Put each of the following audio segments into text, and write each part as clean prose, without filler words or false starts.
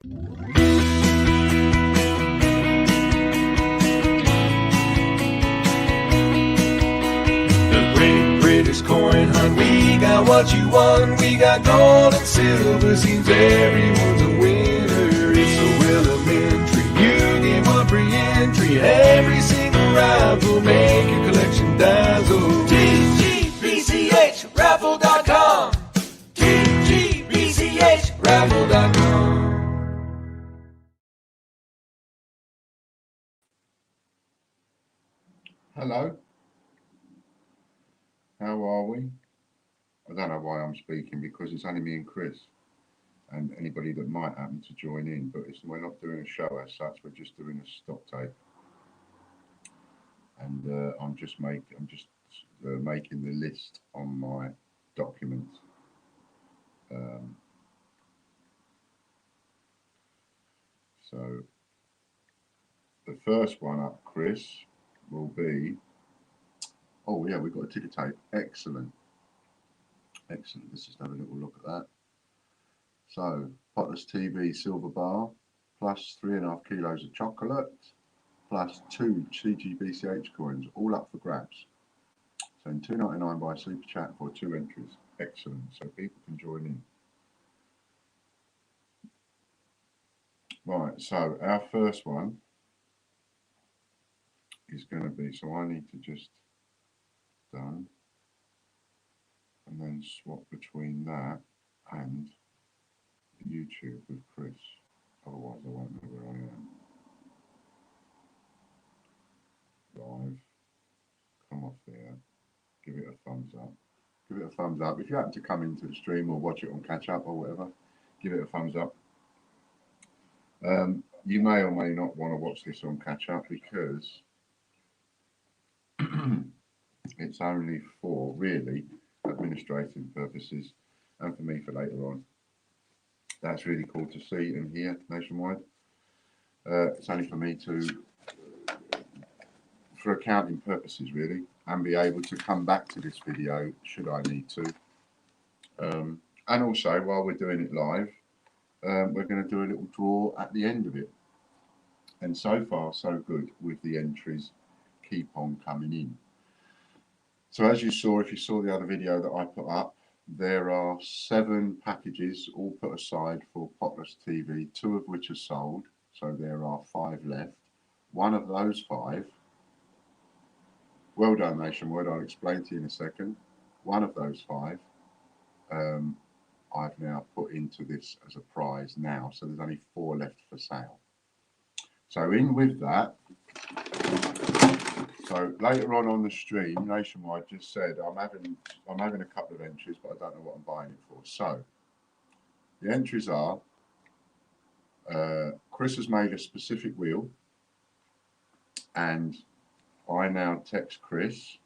The great British coin hunt, we got what you want. We got gold and silver, seems everyone's a winner. It's so elementary, you get one free entry. Every single raffle, make your collection dazzle. TGBCHraffle.com, TGBCHraffle.com. Hello, how are we? I don't know why I'm speaking, because it's only me and Chris and anybody that might happen to join in, but we're not doing a show as such, we're just doing a stock take. And I'm just making the list on my documents. So the first one up, Chris, will be, oh yeah, we've got a ticker tape. Excellent. Let's just have a little look at that. So Potless TV silver bar, plus 3.5 kilos of chocolate, plus 2 CGBCH coins, all up for grabs. So in $2.99 by Super Chat for 2 entries. Excellent. So people can join in. Right, so our first one is going to be, so I need to just done and then swap between that and YouTube with Chris. Otherwise I won't know where I am. Live. Come off there. Give it a thumbs up. Give it a thumbs up. If you happen to come into the stream or watch it on catch up or whatever, give it a thumbs up. You may or may not want to watch this on catch up, because it's only for really administrative purposes and for me for later on. That's really cool to see and hear nationwide. It's only for me for accounting purposes really, and be able to come back to this video should I need to. And also, while we're doing it live, we're going to do a little draw at the end of it. And so far, so good with the entries keep on coming in. So as you saw, if you saw the other video that I put up, there are 7 packages all put aside for Potless TV, 2 of which are sold. So there are 5 left. One of those 5, well done Nationwide, I'll explain to you in a second. One of those 5, I've now put into this as a prize now. So there's only 4 left for sale. So in with that, so later on the stream, Nationwide just said I'm having a couple of entries, but I don't know what I'm buying it for. So the entries are, Chris has made a specific wheel, and I now text Chris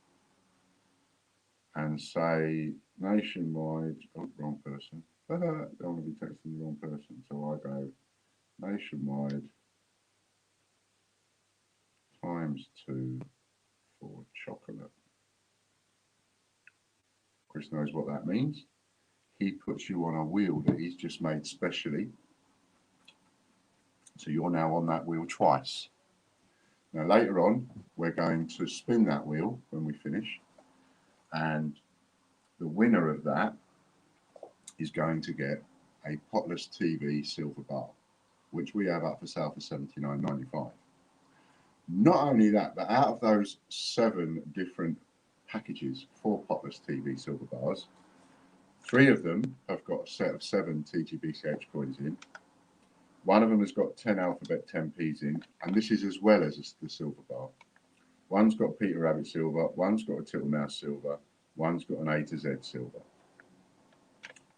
and say Nationwide, oh, wrong person. I don't want to be texting the wrong person, so I go Nationwide ×2 for chocolate. Chris knows what that means. He puts you on a wheel that he's just made specially. So you're now on that wheel twice. Now later on, we're going to spin that wheel when we finish, and the winner of that is going to get a Potless TV silver bar, which we have up for sale for $79.95. Not only that, but out of those 7 different packages for Potless TV silver bars, 3 of them have got a set of 7 TGBCH coins in. One of them has got 10 alphabet 10p's in, and this is as well as the silver bar. One's got Peter Rabbit silver, one's got a Tittle Mouse silver, one's got an A to Z silver.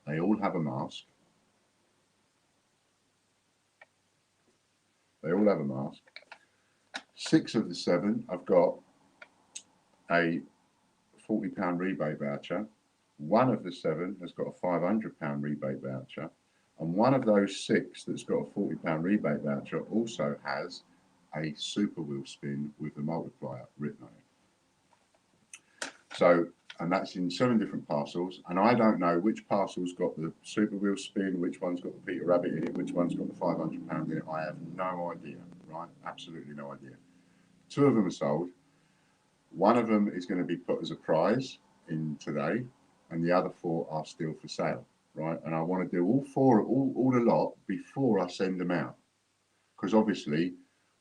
They all have a mask. They all have a mask. 6 of the 7 have got a £40 rebate voucher. One of the 7 has got a £500 rebate voucher. And one of those 6 that's got a £40 rebate voucher also has a super wheel spin with the multiplier written on it. So and that's in 7 different parcels. And I don't know which parcel's got the Super Wheel spin, which one's got the Peter Rabbit in it, which one's got the £500 in it. I have no idea, right? Absolutely no idea. 2 of them are sold. One of them is going to be put as a prize in today, and the other 4 are still for sale, right? And I want to do all 4, all the lot before I send them out, because obviously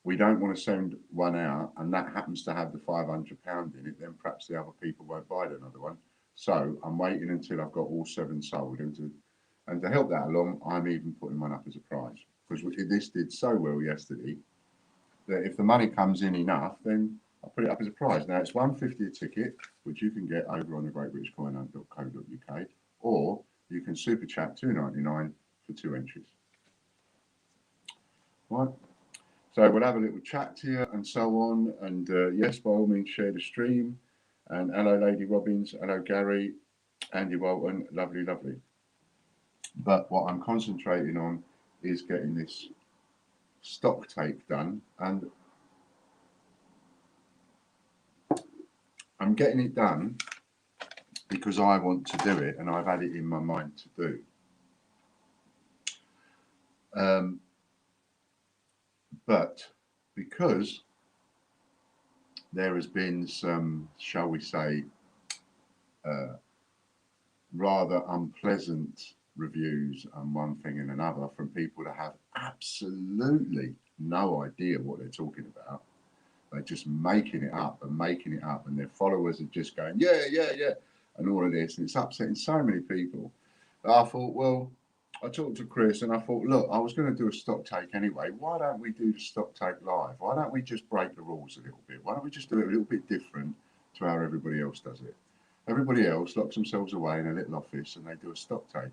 we don't want to send one out and that happens to have the £500 in it, then perhaps the other people won't buy another one. So I'm waiting until I've got all 7 sold, and to help that along, I'm even putting one up as a prize, because this did so well yesterday that if the money comes in enough, then I'll put it up as a prize. Now it's £1.50 a ticket, which you can get over on the greatbritishcoinhunt.co.uk, or you can super chat £2.99 for 2 entries. Right. So we'll have a little chat here and so on. And yes, by all means, share the stream. And hello, Lady Robbins. Hello, Gary. Andy Walton. Lovely, lovely. But what I'm concentrating on is getting this stock take done. And I'm getting it done because I want to do it and I've had it in my mind to do. But because there has been some, shall we say, rather unpleasant reviews and one thing and another from people that have absolutely no idea what they're talking about. They're just making it up, and their followers are just going, yeah, and all of this, and it's upsetting so many people. I thought, well, I talked to Chris and I thought, look, I was going to do a stock take anyway. Why don't we do the stock take live? Why don't we just break the rules a little bit? Why don't we just do it a little bit different to how everybody else does it? Everybody else locks themselves away in a little office and they do a stock take.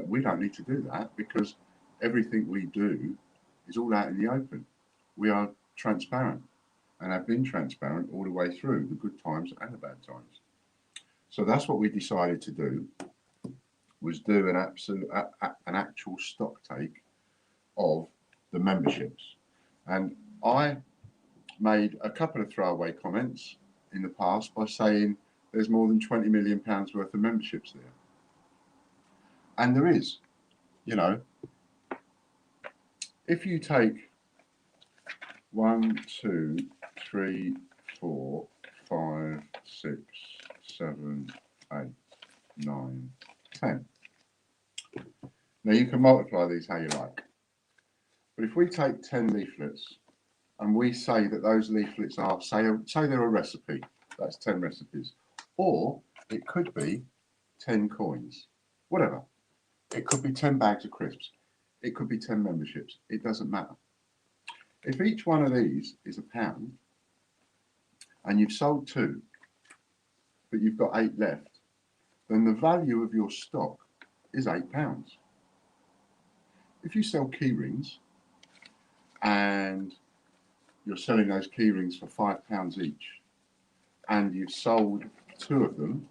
We don't need to do that because everything we do is all out in the open. We are transparent and have been transparent all the way through, the good times and the bad times. So that's what we decided to do, was do an actual stock take of the memberships. And I made a couple of throwaway comments in the past by saying there's more than £20 million worth of memberships there. And there is, you know, if you take 1, 2, 3, 4, 5, 6, 7, 8, 9, 10. Now you can multiply these how you like. But if we take 10 leaflets and we say that those leaflets are, say they're a recipe, that's 10 recipes. Or it could be 10 coins, whatever. It could be 10 bags of crisps. It could be 10 memberships. It doesn't matter. If each one of these is £1 and you've sold 2, but you've got 8 left, then the value of your stock is £8. If you sell key rings and you're selling those key rings for £5 each and you've sold 2 of them,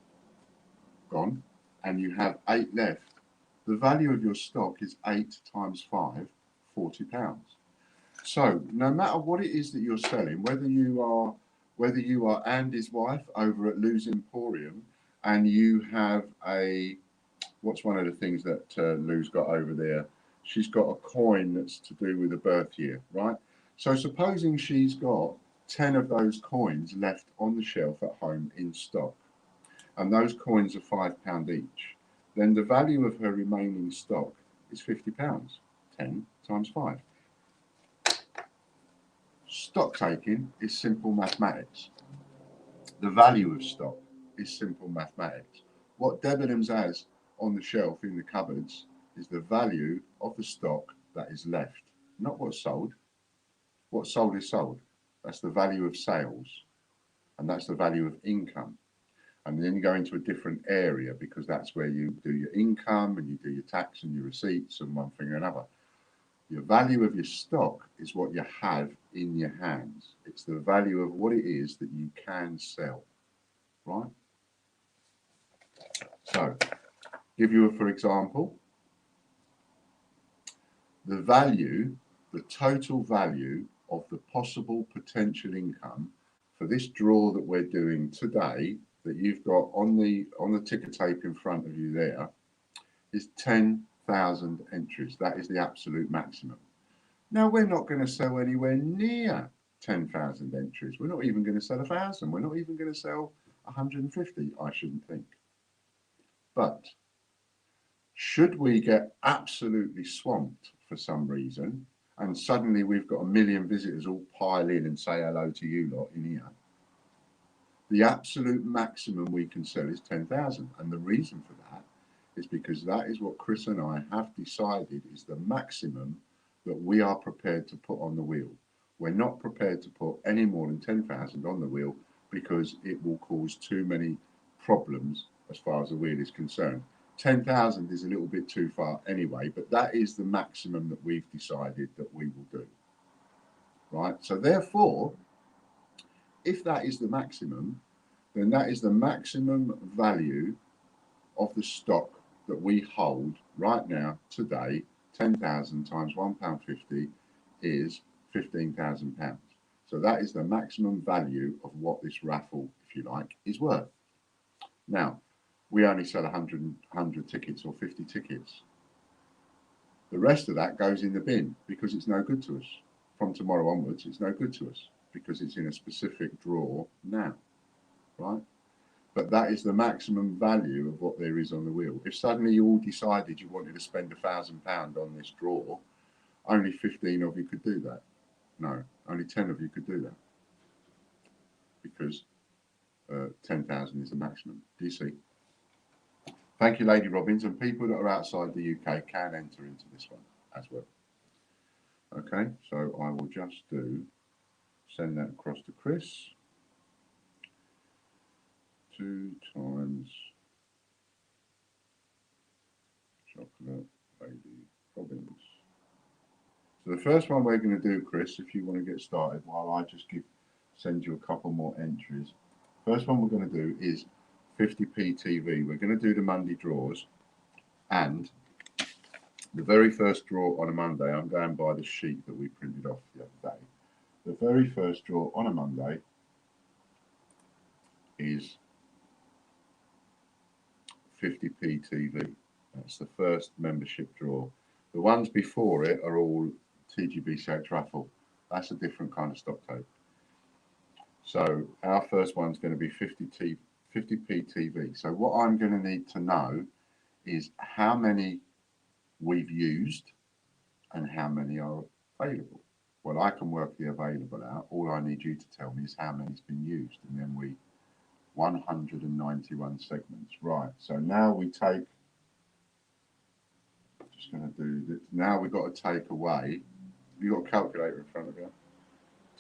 gone, and you have 8 left, the value of your stock is 8 times 5, £40. So no matter what it is that you're selling, whether you are Andy's wife over at Lou's Emporium and you have what's one of the things that Lou's got over there? She's got a coin that's to do with a birth year, right? So supposing she's got 10 of those coins left on the shelf at home in stock, and those coins are £5 each, then the value of her remaining stock is £50, 10 times 5. Stock taking is simple mathematics. The value of stock is simple mathematics. What Debenhams has on the shelf in the cupboards is the value of the stock that is left, not what's sold. What's sold is sold. That's the value of sales, and that's the value of income. And then you go into a different area because that's where you do your income and you do your tax and your receipts and one thing or another. Your value of your stock is what you have in your hands. It's the value of what it is that you can sell, right? So, give you for example, the total value of the possible potential income for this draw that we're doing today that you've got on the ticker tape in front of you there is 10,000 entries. That is the absolute maximum. Now, we're not going to sell anywhere near 10,000 entries. We're not even going to sell 1,000. We're not even going to sell 150, I shouldn't think. But should we get absolutely swamped for some reason, and suddenly we've got 1 million visitors all pile in and say hello to you lot in here, the absolute maximum we can sell is 10,000. And the reason for that is because that is what Chris and I have decided is the maximum that we are prepared to put on the wheel. We're not prepared to put any more than 10,000 on the wheel because it will cause too many problems as far as the wheel is concerned. 10,000 is a little bit too far anyway, but that is the maximum that we've decided that we will do. Right? So therefore, if that is the maximum, then that is the maximum value of the stock that we hold right now, today. 10,000 times £1.50 is £15,000. So that is the maximum value of what this raffle, if you like, is worth. Now, we only sell 100 tickets or 50 tickets. The rest of that goes in the bin because it's no good to us. From tomorrow onwards, it's no good to us because it's in a specific drawer now, right? But that is the maximum value of what there is on the wheel. If suddenly you all decided you wanted to spend £1,000 on this draw, only 15 of you could do that. No, only 10 of you could do that because 10,000 is the maximum. Do you see? Thank you, Lady Robbins, and people that are outside the UK can enter into this one as well. Okay, so I will just send that across to Chris. 2 times chocolate Lady Robbins. So the first one we're going to do, Chris, if you want to get started, while I just send you a couple more entries. First one we're going to do is 50p TV. We're going to do the Monday draws, and the very first draw on a Monday, I'm going by the sheet that we printed off the other day. The very first draw on a Monday is 50p TV. That's the first membership draw. The ones before it are all TGB Search Raffle. That's a different kind of stock take. So our first one's going to be 50p TV. So what I'm going to need to know is how many we've used and how many are available. Well, I can work the available out. All I need you to tell me is how many's been used, and then 191 segments. Right, so now we take, just going to do this. Now we've got to take away, you've got a calculator in front of you.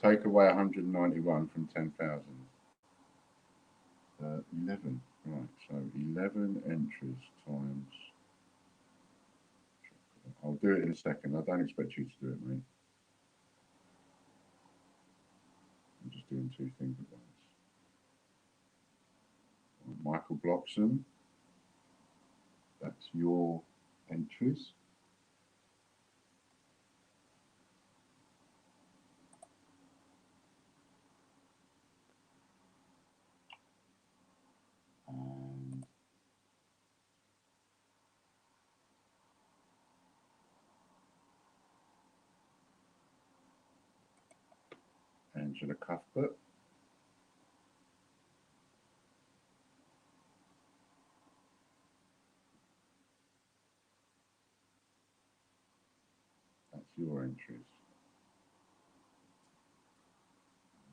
Take away 191 from 10,000. 11, right, so 11 entries times, I'll do it in a second. I don't expect you to do it, mate. I'm just doing two things at once. Michael Bloxham, that's your entries. And Angela Cuthbert. That's your entries.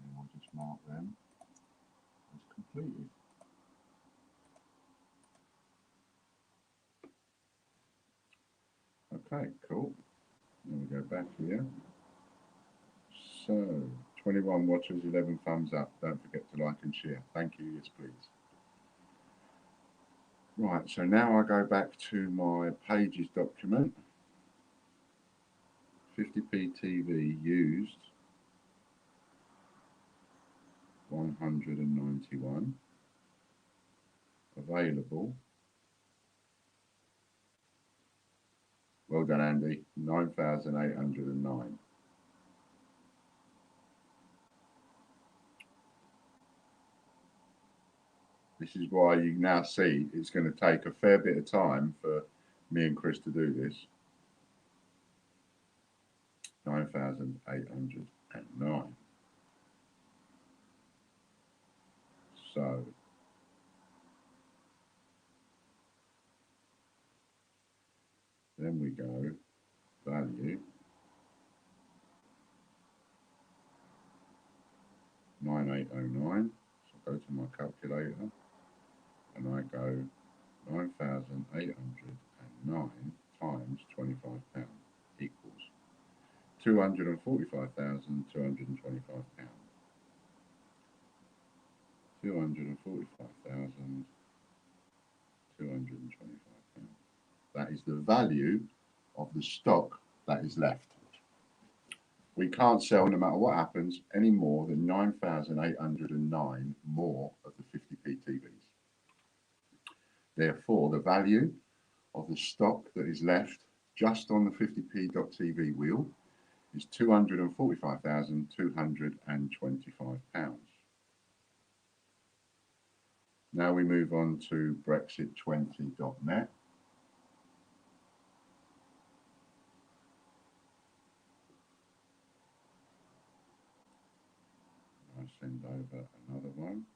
And we'll just mark them as completed. Okay, cool. Then we go back here. So, 21 watchers, 11 thumbs up. Don't forget to like and share. Thank you. Yes, please. Right, so now I go back to my pages document. 50p TV used 191. Available. Well done, Andy. 9,809. This is why you now see it's going to take a fair bit of time for me and Chris to do this. 9,809. So then we go value 9809. So I go to my calculator and I go 9,809 times £25 equals £245,225. 245,225. That is the value of the stock that is left. We can't sell, no matter what happens, any more than 9,809 more of the 50p TVs. Therefore, the value of the stock that is left just on the 50p.tv wheel is £245,225. Now we move on to Brexit20.net. I send over another one.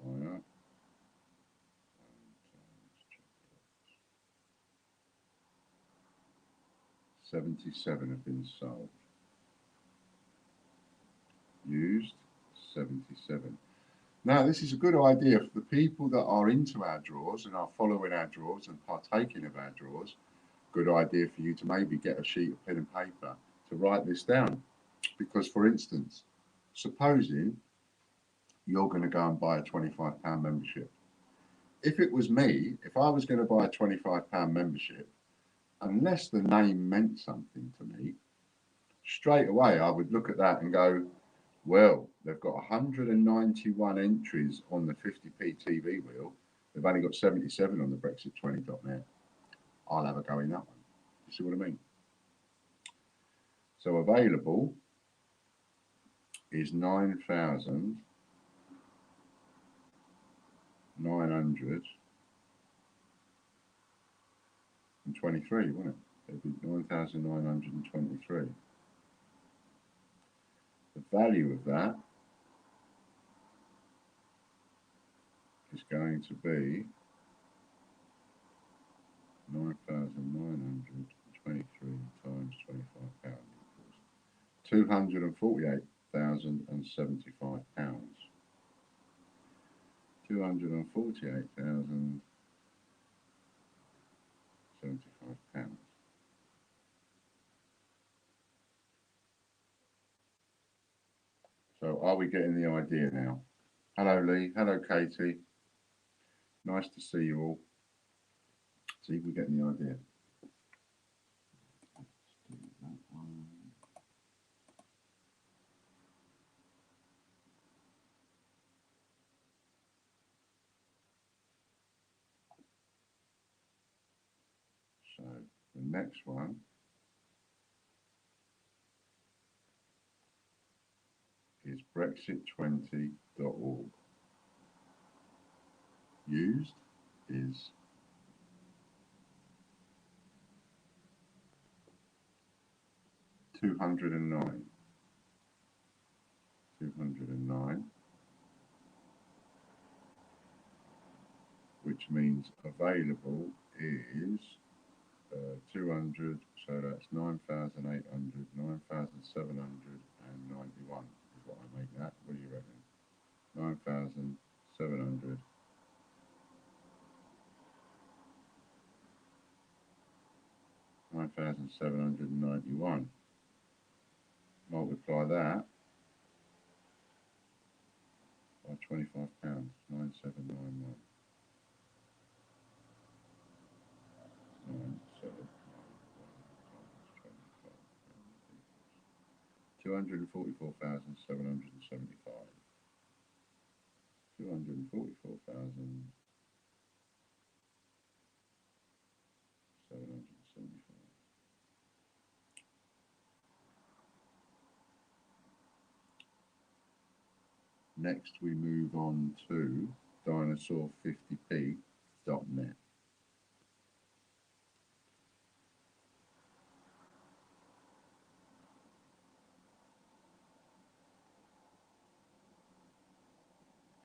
Wire. 77 have been sold. Used 77. Now, this is a good idea for the people that are into our draws and are following our draws and partaking of our draws. Good idea for you to maybe get a sheet of pen and paper to write this down. Because, for instance, supposing you're going to go and buy a £25 membership. If it was me, if I was going to buy a £25 membership, unless the name meant something to me, straight away I would look at that and go, well, they've got 191 entries on the 50p TV wheel. They've only got 77 on the Brexit20.net. I'll have a go in that one. You see what I mean? So available is 9,923, wasn't it? It'd be 9,923. The value of that is going to be 9,923 times £25 equals £248,075. £248,075. So are we getting the idea now? Hello Lee, hello Katie. Nice to see you all. See if we're getting the idea. Let's do that one. So the next one is Brexit20.org. Used is 209. 209, which means available is 200, so that's 9,800, 9,791 is what I make that. What do you reckon? 9,700. 9,791. Multiply that by £25, 9,791. 244,775. 244,775. Next, we move on to dinosaur50p.net.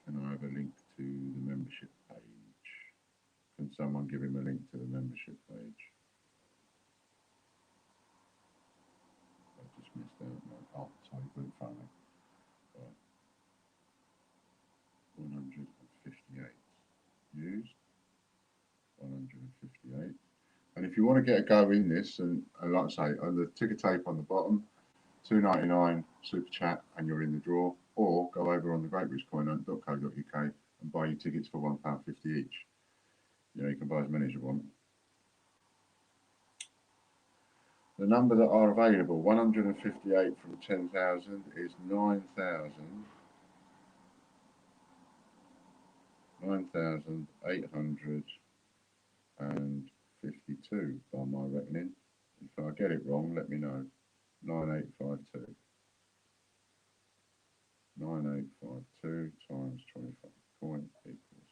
Can I have a link to the membership page? Can someone give him a link to the membership page? I just missed out. No. Oh, sorry, put it in front of me. Right. 158 used. 158. And if you want to get a go in this, and like I say, the ticker tape on the bottom, $2.99 super chat, and you're in the draw. Or go over on the greatrichcoinhunt.co.uk and buy your tickets for £1.50 each. You know, you can buy as many as you want. The number that are available, 158 from 10,000 is 9,852 by my reckoning. If I get it wrong, let me know. 9852. 9852 times 25 coin equals,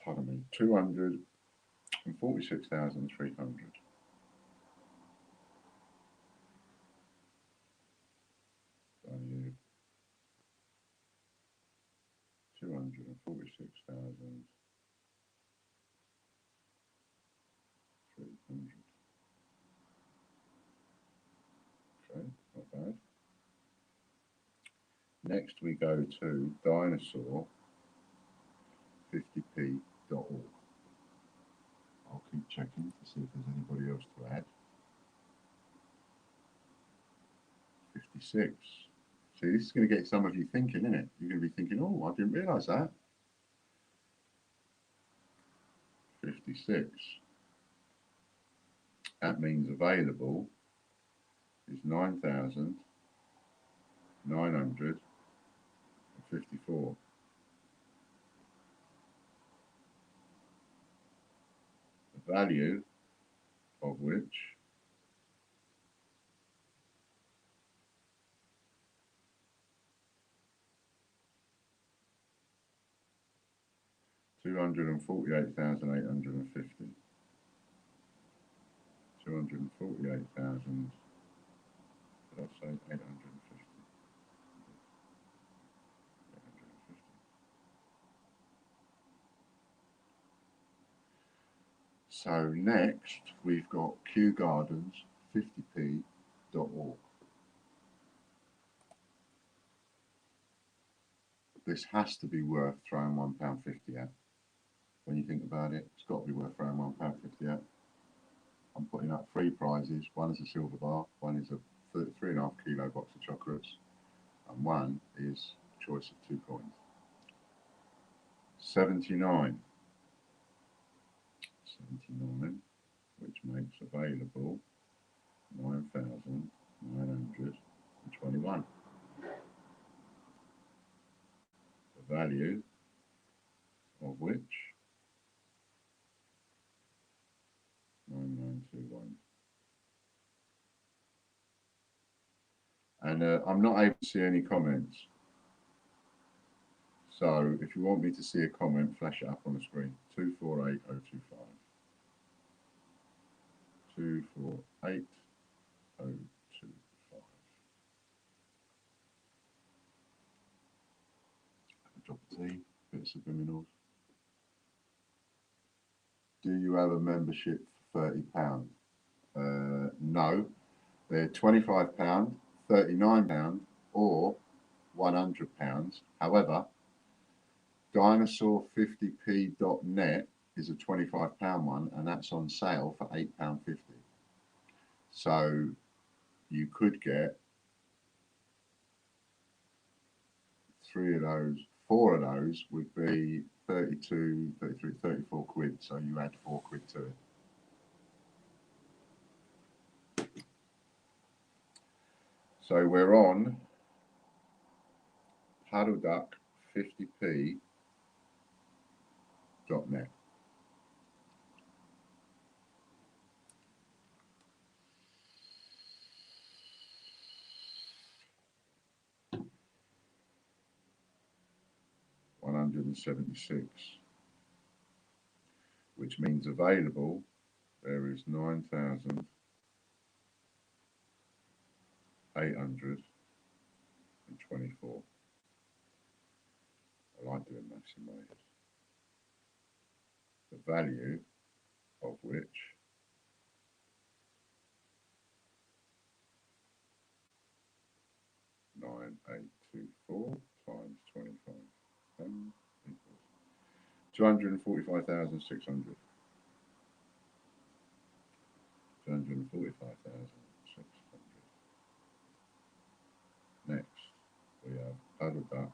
pardon me, 246,300. Value 246,300. Okay, not bad. Next we go to dinosaur50p.org. I'll keep checking to see if there's anybody else to add. 56. See, this is going to get some of you thinking, isn't it? You're going to be thinking, oh, I didn't realise that. 56. That means available is 9,954. The value of which $248,850. 248,000. Did I say 850? 850. So next we've got qgardens50p.org. This has to be worth throwing £1.50 at. When you think about it, it's got to be worth throwing £1.50 at. I'm putting up 3 prizes. One is a silver bar, one is a 3.5 kilo box of chocolates, and one is a choice of 2 coins. 79. 79, which makes available 9,921. The value of which 9921. And I'm not able to see any comments. So if you want me to see a comment, flash it up on the screen. 248025. 248025. A drop of tea, bit of subliminals. Do you have a membership for £30? No, they're £25, £39, or £100. However, dinosaur50p.net is a £25 one, and that's on sale for £8.50. So you could get 3 of those. 4 of those would be 32, 33, 34 quid. So you add 4 quid to it. So we're on paddleduck50p.net. 276, which means available there is 9,824. I like doing maths in my head. The value of which (9,824) times 25 equals 245,600. 245,600. Next, we have paddle duck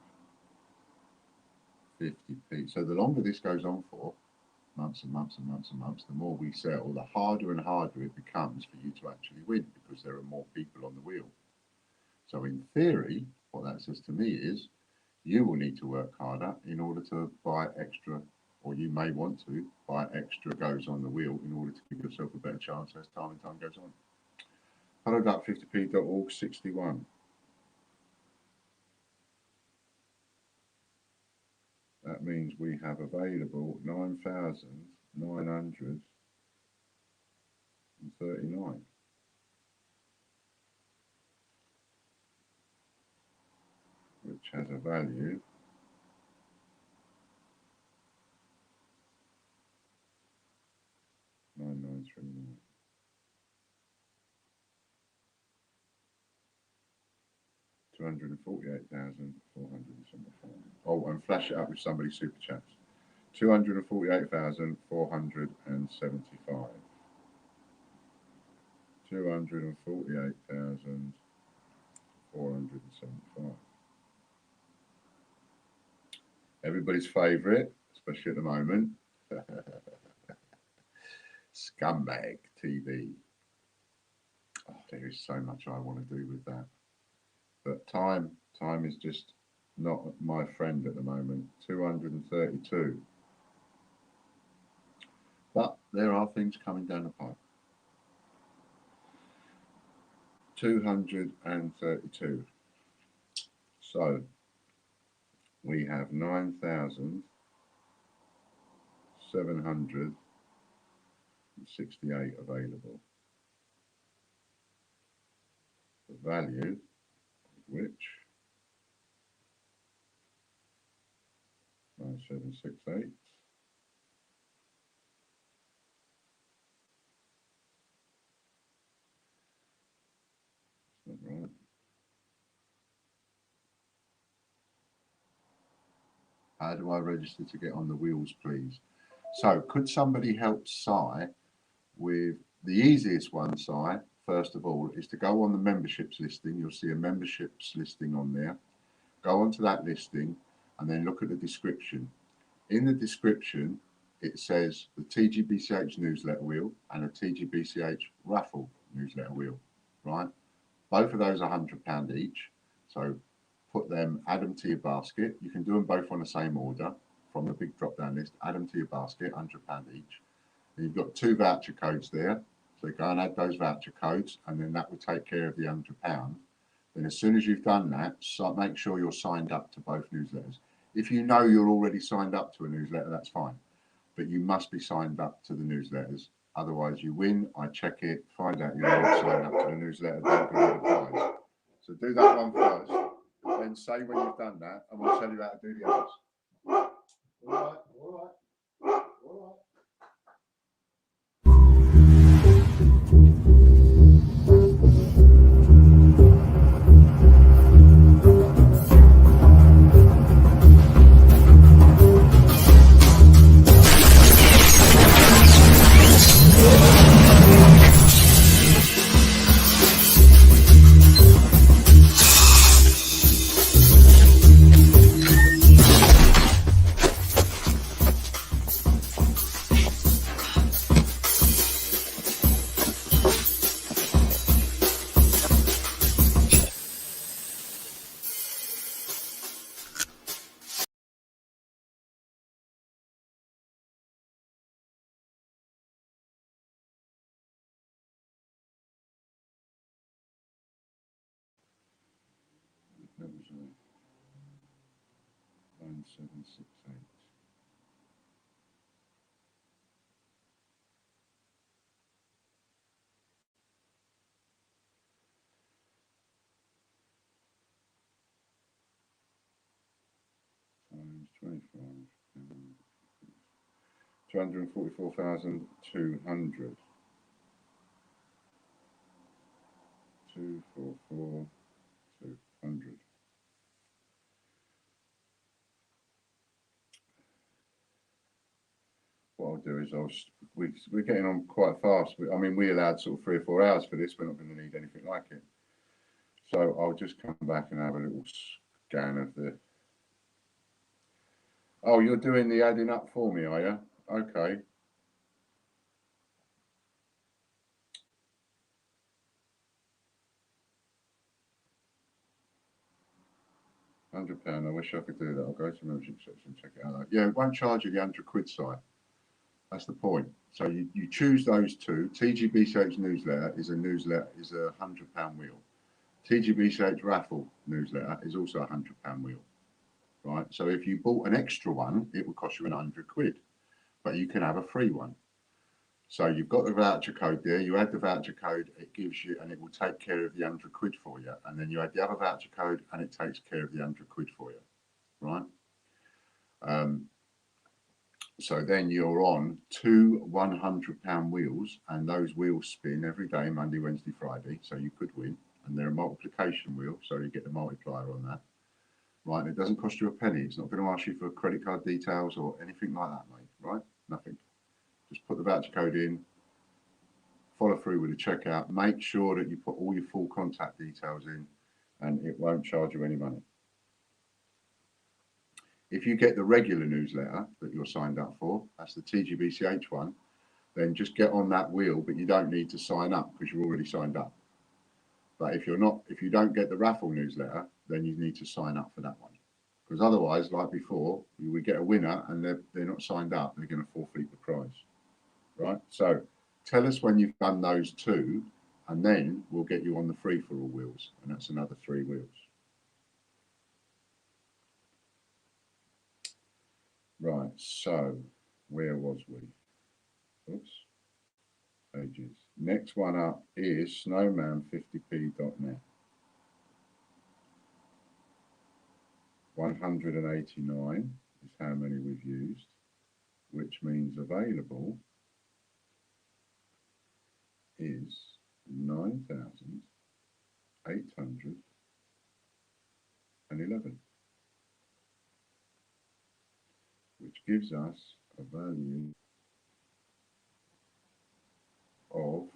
50p. So the longer this goes on for, months and months and months and months, the more we sell, the harder and harder it becomes for you to actually win because there are more people on the wheel. So in theory, what that says to me is you will need to work harder in order to buy extra, or you may want to buy extra goes on the wheel in order to give yourself a better chance as time and time goes on. Paddleduck50p.org 61. That means we have available 9,939, which has a value (9,939). 248,475. Oh, and flash it up with somebody's super chats. 248,475. 248,475. Everybody's favourite, especially at the moment. Scumbag TV. Oh, there is so much I want to do with that. But time is just not my friend at the moment. 232. But there are things coming down the pipe. 232. So we have 9,768 available. The value of which 9768 That's not right. How do I register to get on the wheels, please? So could somebody help Si with the easiest one, Si, first of all, is to go on the memberships listing. You'll see a memberships listing on there. Go onto that listing and then look at the description. In the description, it says the TGBCH newsletter wheel and a TGBCH raffle newsletter wheel, right? Both of those are £100 each. So put them, add them to your basket. You can do them both on the same order from the big drop down list. Add them to your basket, £100 each. And you've got 2 voucher codes there. So go and add those voucher codes, and then that will take care of the £100. Then as soon as you've done that, make sure you're signed up to both newsletters. If you know you're already signed up to a newsletter, that's fine. But you must be signed up to the newsletters. Otherwise you win, I check it, find out you're not signed up to the newsletter, don't get rid of the prize. So do that one first, then say when you've done that, and we'll tell you how to do the others. All right, all right, all right. 1768. Times 25. 244,200. 244,200. What I'll do is we're getting on quite fast. I mean, we allowed sort of 3 or 4 hours for this. We're not going to need anything like it. So I'll just come back and have a little scan of the. Oh, you're doing the adding up for me, are you? Okay. £100. I wish I could do that. I'll go to membership section and check it out. Yeah, it won't charge you the £100 site. That's the point. So you choose those two. TGBCH newsletter is a £100 wheel. TGBCH raffle newsletter is also a £100 wheel. Right. So if you bought an extra one, it would cost you £100, but you can have a free one. So you've got the voucher code there. You add the voucher code, it gives you, and it will take care of the £100 for you. And then you add the other voucher code, and it takes care of the £100 for you, right? So then you're on 2 £100 wheels, and those wheels spin every day, Monday, Wednesday, Friday. So you could win, and they're a multiplication wheel, so you get the multiplier on that, right? And it doesn't cost you a penny. It's not going to ask you for credit card details or anything like that, mate. Right? Nothing. Just put the voucher code in, follow through with the checkout, make sure that you put all your full contact details in, and it won't charge you any money. If you get the regular newsletter that you're signed up for, that's the TGBCH one, then just get on that wheel, but you don't need to sign up because you're already signed up. But if you don't get the raffle newsletter, then you need to sign up for that one. Because otherwise, like before, we get a winner and they're not signed up, they're going to forfeit the prize. Right? So tell us when you've done those two, and then we'll get you on the free for all wheels, and that's another 3 wheels. Right, so where was we? Oops, pages. Next one up is snowman50p.net. 189 is how many we've used, which means available is 9,811, which gives us a value of,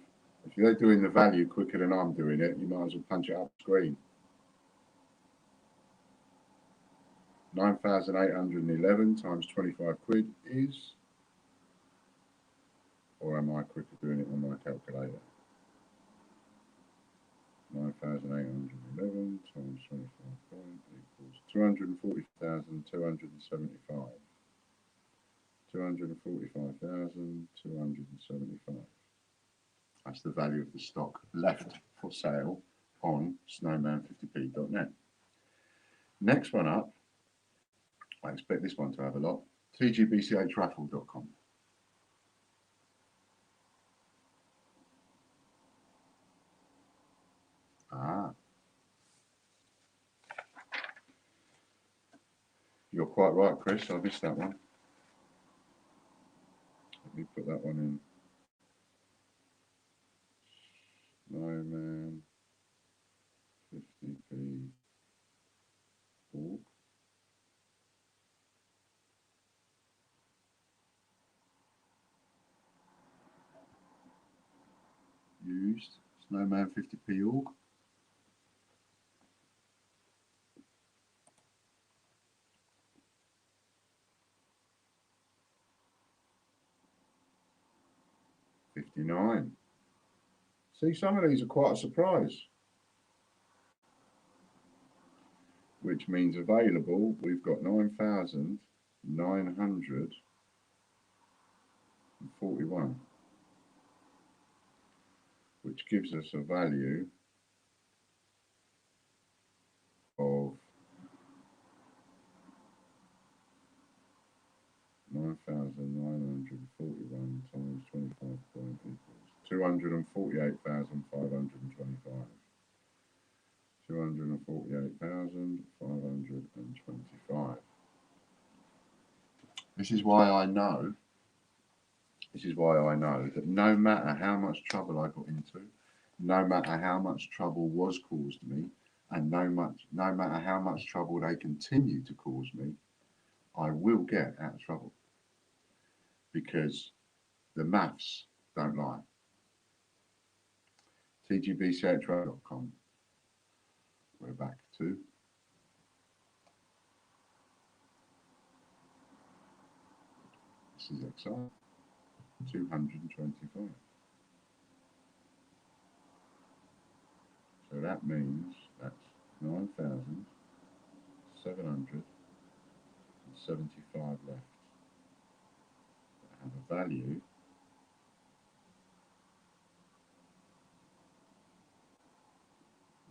if you're doing the value quicker than I'm doing it, you might as well punch it up screen. 9,811 times 25 quid is, or am I quicker doing it on my calculator? 9,811 times 25 equals 240,275. 245,275. That's the value of the stock left for sale on snowman50p.net. Next one up, I expect this one to have a lot, tgbchraffle.com. You're quite right, Chris. I missed that one. Let me put that one in. Snowman 50p org. Used Snowman 50p org. £59. See, some of these are quite a surprise. Which means available, we've got 9,941, which gives us a value of 248,525. 248,525. This is why I know. This is why I know that no matter how much trouble I got into, no matter how much trouble was caused me, and no matter how much trouble they continue to cause me, I will get out of trouble because the maths don't lie. tgbchro.com. We're back to this is XI 225. So that means that's 9,775 left that have a value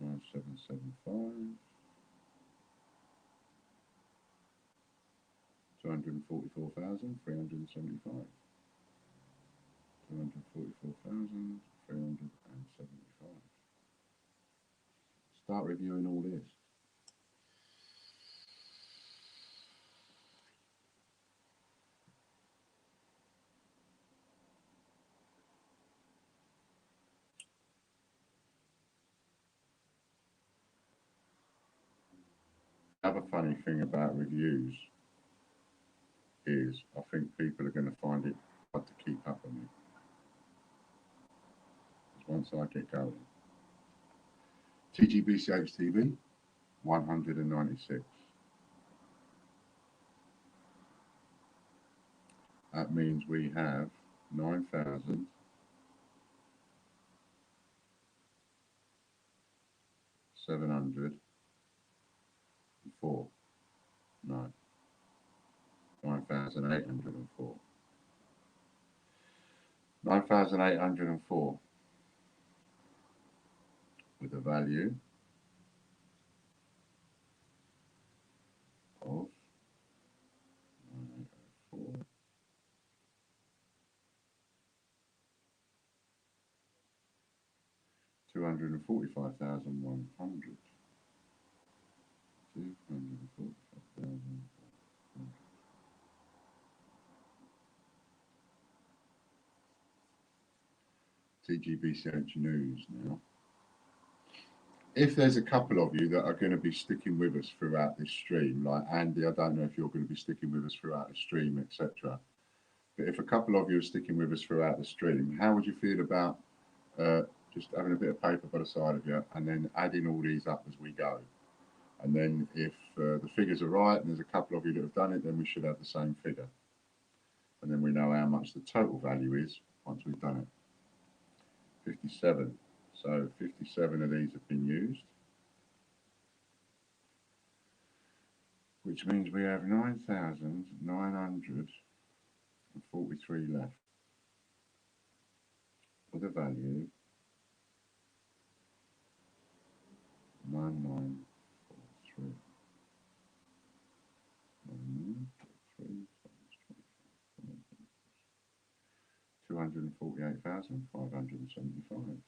of 9775, 244,375. 244,375. Start reviewing all this. Another funny thing about reviews is I think people are going to find it hard to keep up with me. Once I get going. TGBCH TV, 196. That means we have 9,704. No, 9,804. 9,804 with a value of 9,804. 245,100. 245,100. TGBCH News now. If there's a couple of you that are going to be sticking with us throughout this stream, like Andy, I don't know if you're going to be sticking with us throughout the stream, etc. But if a couple of you are sticking with us throughout the stream, how would you feel about just having a bit of paper by the side of you and then adding all these up as we go? And then if the figures are right and there's a couple of you that have done it, then we should have the same figure. And then we know how much the total value is once we've done it. 57. So 57 of these have been used, which means we have 9,943 left with a value 9943. 9943 248,575.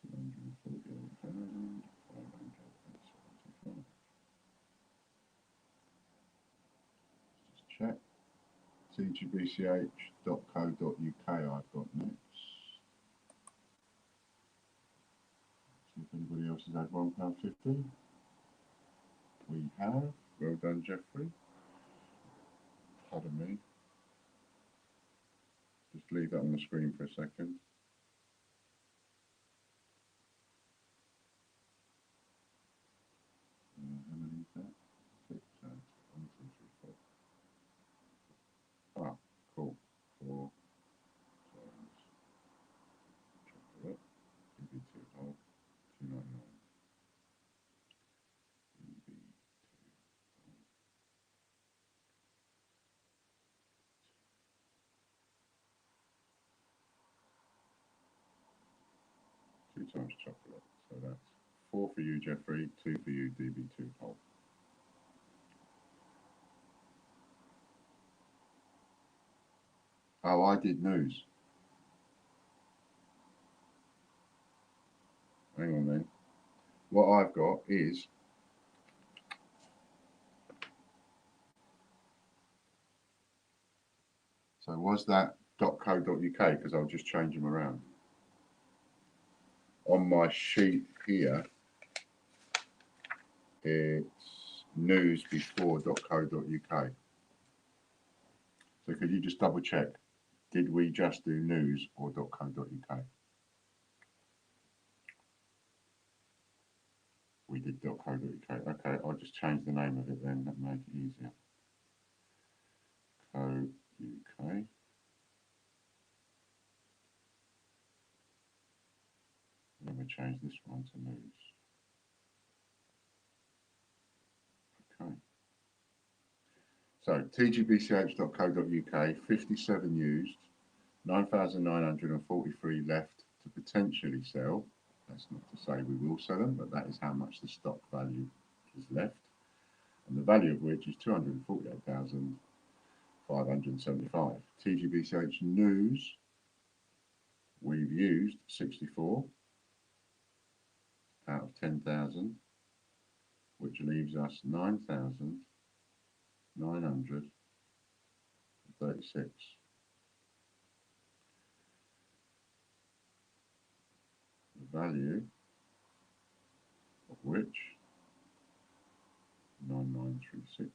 248,575. Just check. tgbch.co.uk I've got next. See if anybody else has had £1.50. We have. Well done, Jeffrey. Pardon me. Just leave that on the screen for a second. How many is that? 6, 1, 2, 3, 4. Ah, cool. 4 times chocolate. DB2 whole. 299. DB2 2 times chocolate. So that's 4 for you, Jeffrey. 2 for you, DB2 whole. Oh, I did news. what I've got is so was that .co.uk because I'll just change them around. On my sheet here, it's news before .co.uk. So could you just double check? Did we just do news or .co.uk? We did .co.uk. Okay, I'll just change the name of it then. That make it easier. Co.uk. Let me change this one to news. Okay. So tgbch.co.uk, 57 used, 9,943 left to potentially sell. That's not to say we will sell them, but that is how much the stock value is left. And the value of which is 248,575. TGBCH news, we've used 64 out of 10,000, which leaves us 9,936. The value of which 9936.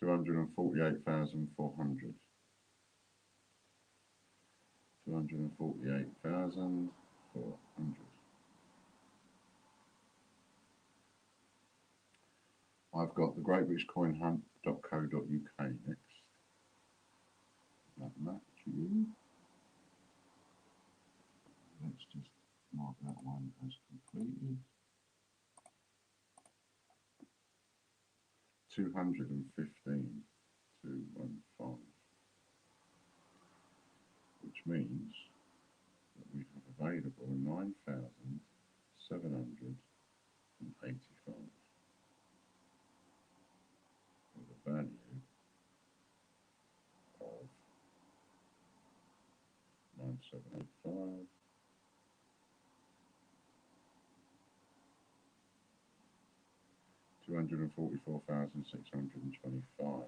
$248,400. 248,400. I've got the Great British Coin Hunt.co.uk next. That match you. Let's just mark that one as completed. 215,215, which means that we have available 9,785 with a value of 9,785. $244,625.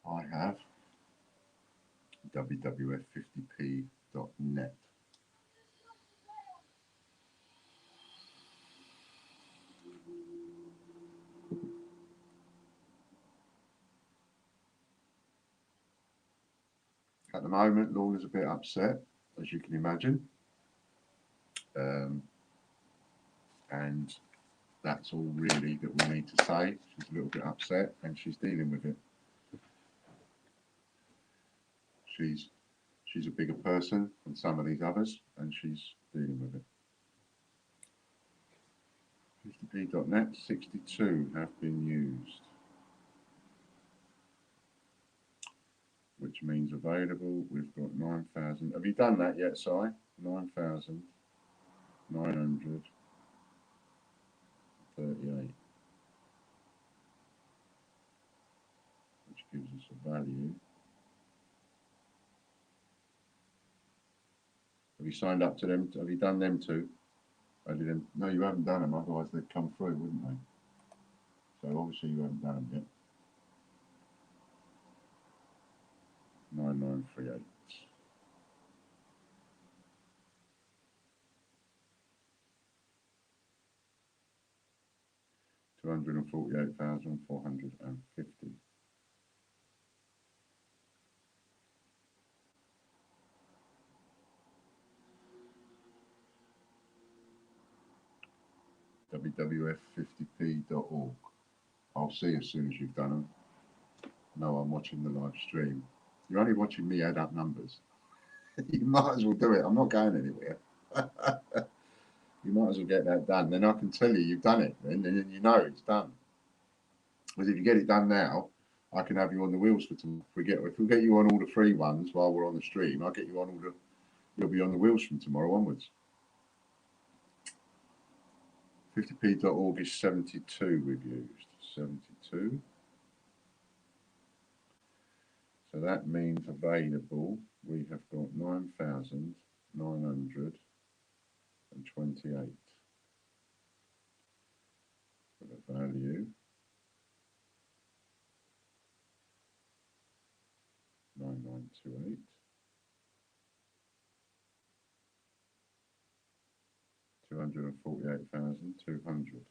I have WWF50p.net. At the moment, Lorna's a bit upset, as you can imagine. And that's all really that we need to say. She's a little bit upset and she's dealing with it. She's a bigger person than some of these others and she's dealing with it. 50p.net, 62 have been used, which means available, we've got 9,000. Have you done that yet, Si? 9,938, which gives us a value. Have you signed up to them? Have you done them too? I didn't. No, you haven't done them, otherwise they'd come through, wouldn't they? So obviously you haven't done them yet. 9938. $248,450. WWF50p.org. I'll see as soon as you've done them. No, I'm watching the live stream. You're only watching me add up numbers. You might as well do it. I'm not going anywhere. You might as well get that done. Then I can tell you you've done it. And then you know it's done. Because if you get it done now, I can have you on the wheels for tomorrow. If we get you on all the free ones while we're on the stream, I'll get you on all the. You'll be on the wheels from tomorrow onwards. 50p.org is 72 we've used. 72. So that means available, we have got 9,928 for the value. 9928. 248,200.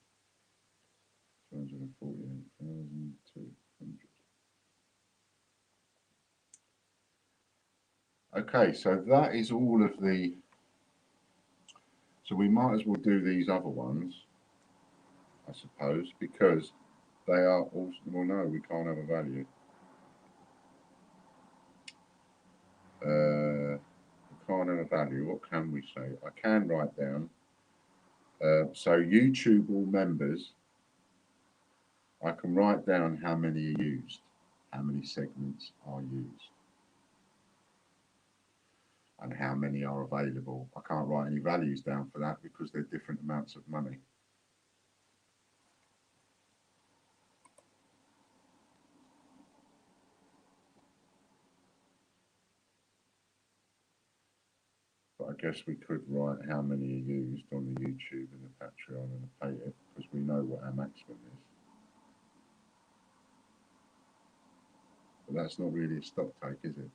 248,200. Okay, so that is all of the. So we might as well do these other ones, I suppose, because they are also. Well, no, we can't have a value. We can't have a value. What can we say? I can write down. So YouTube all members, I can write down how many are used, how many segments are used, and how many are available. I can't write any values down for that because they're different amounts of money. But I guess we could write how many are used on the YouTube and the Patreon and the pay it because we know what our maximum is. But that's not really a stock take, is it?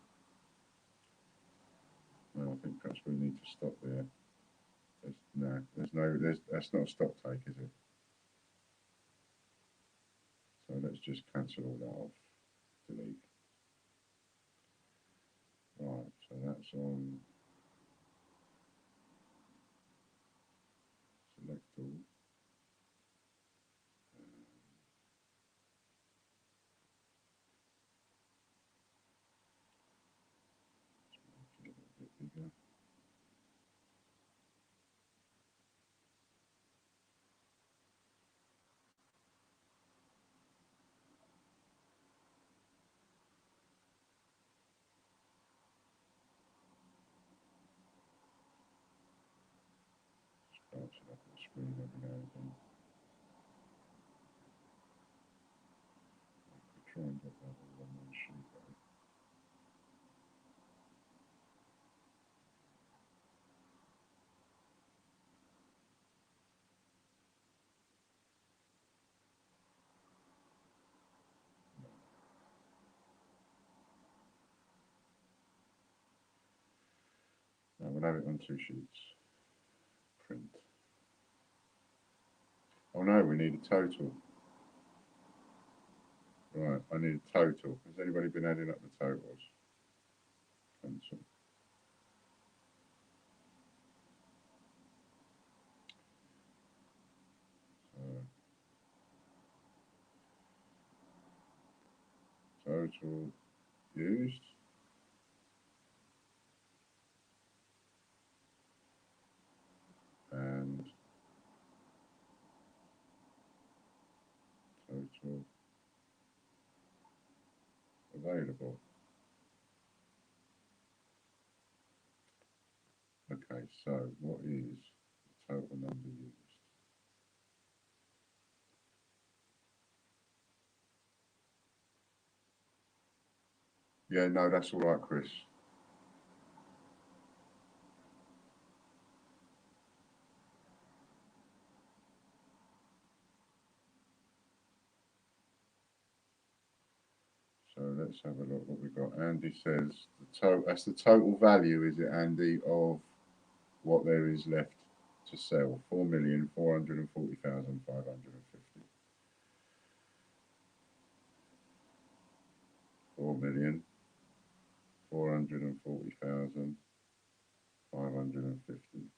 No, I think perhaps we need to stop there. That's not a stock take, is it? So let's just cancel all that off. Delete. Right, so that's on select all. Make it a little bit bigger. Bouncing up the screen every now and then. I could try and get that all on one sheet though. No, we'll have it on 2 sheets. Print. Oh no, we need a total. Right, I need a total. Has anybody been adding up the totals? Cancel. Total used. And total available. Okay, so what is the total number used? Yeah, no, that's all right, Chris. So let's have a look what we've got. Andy says that's the total value, is it, Andy, of what there is left to sell? 4,440,550. 4,440,550.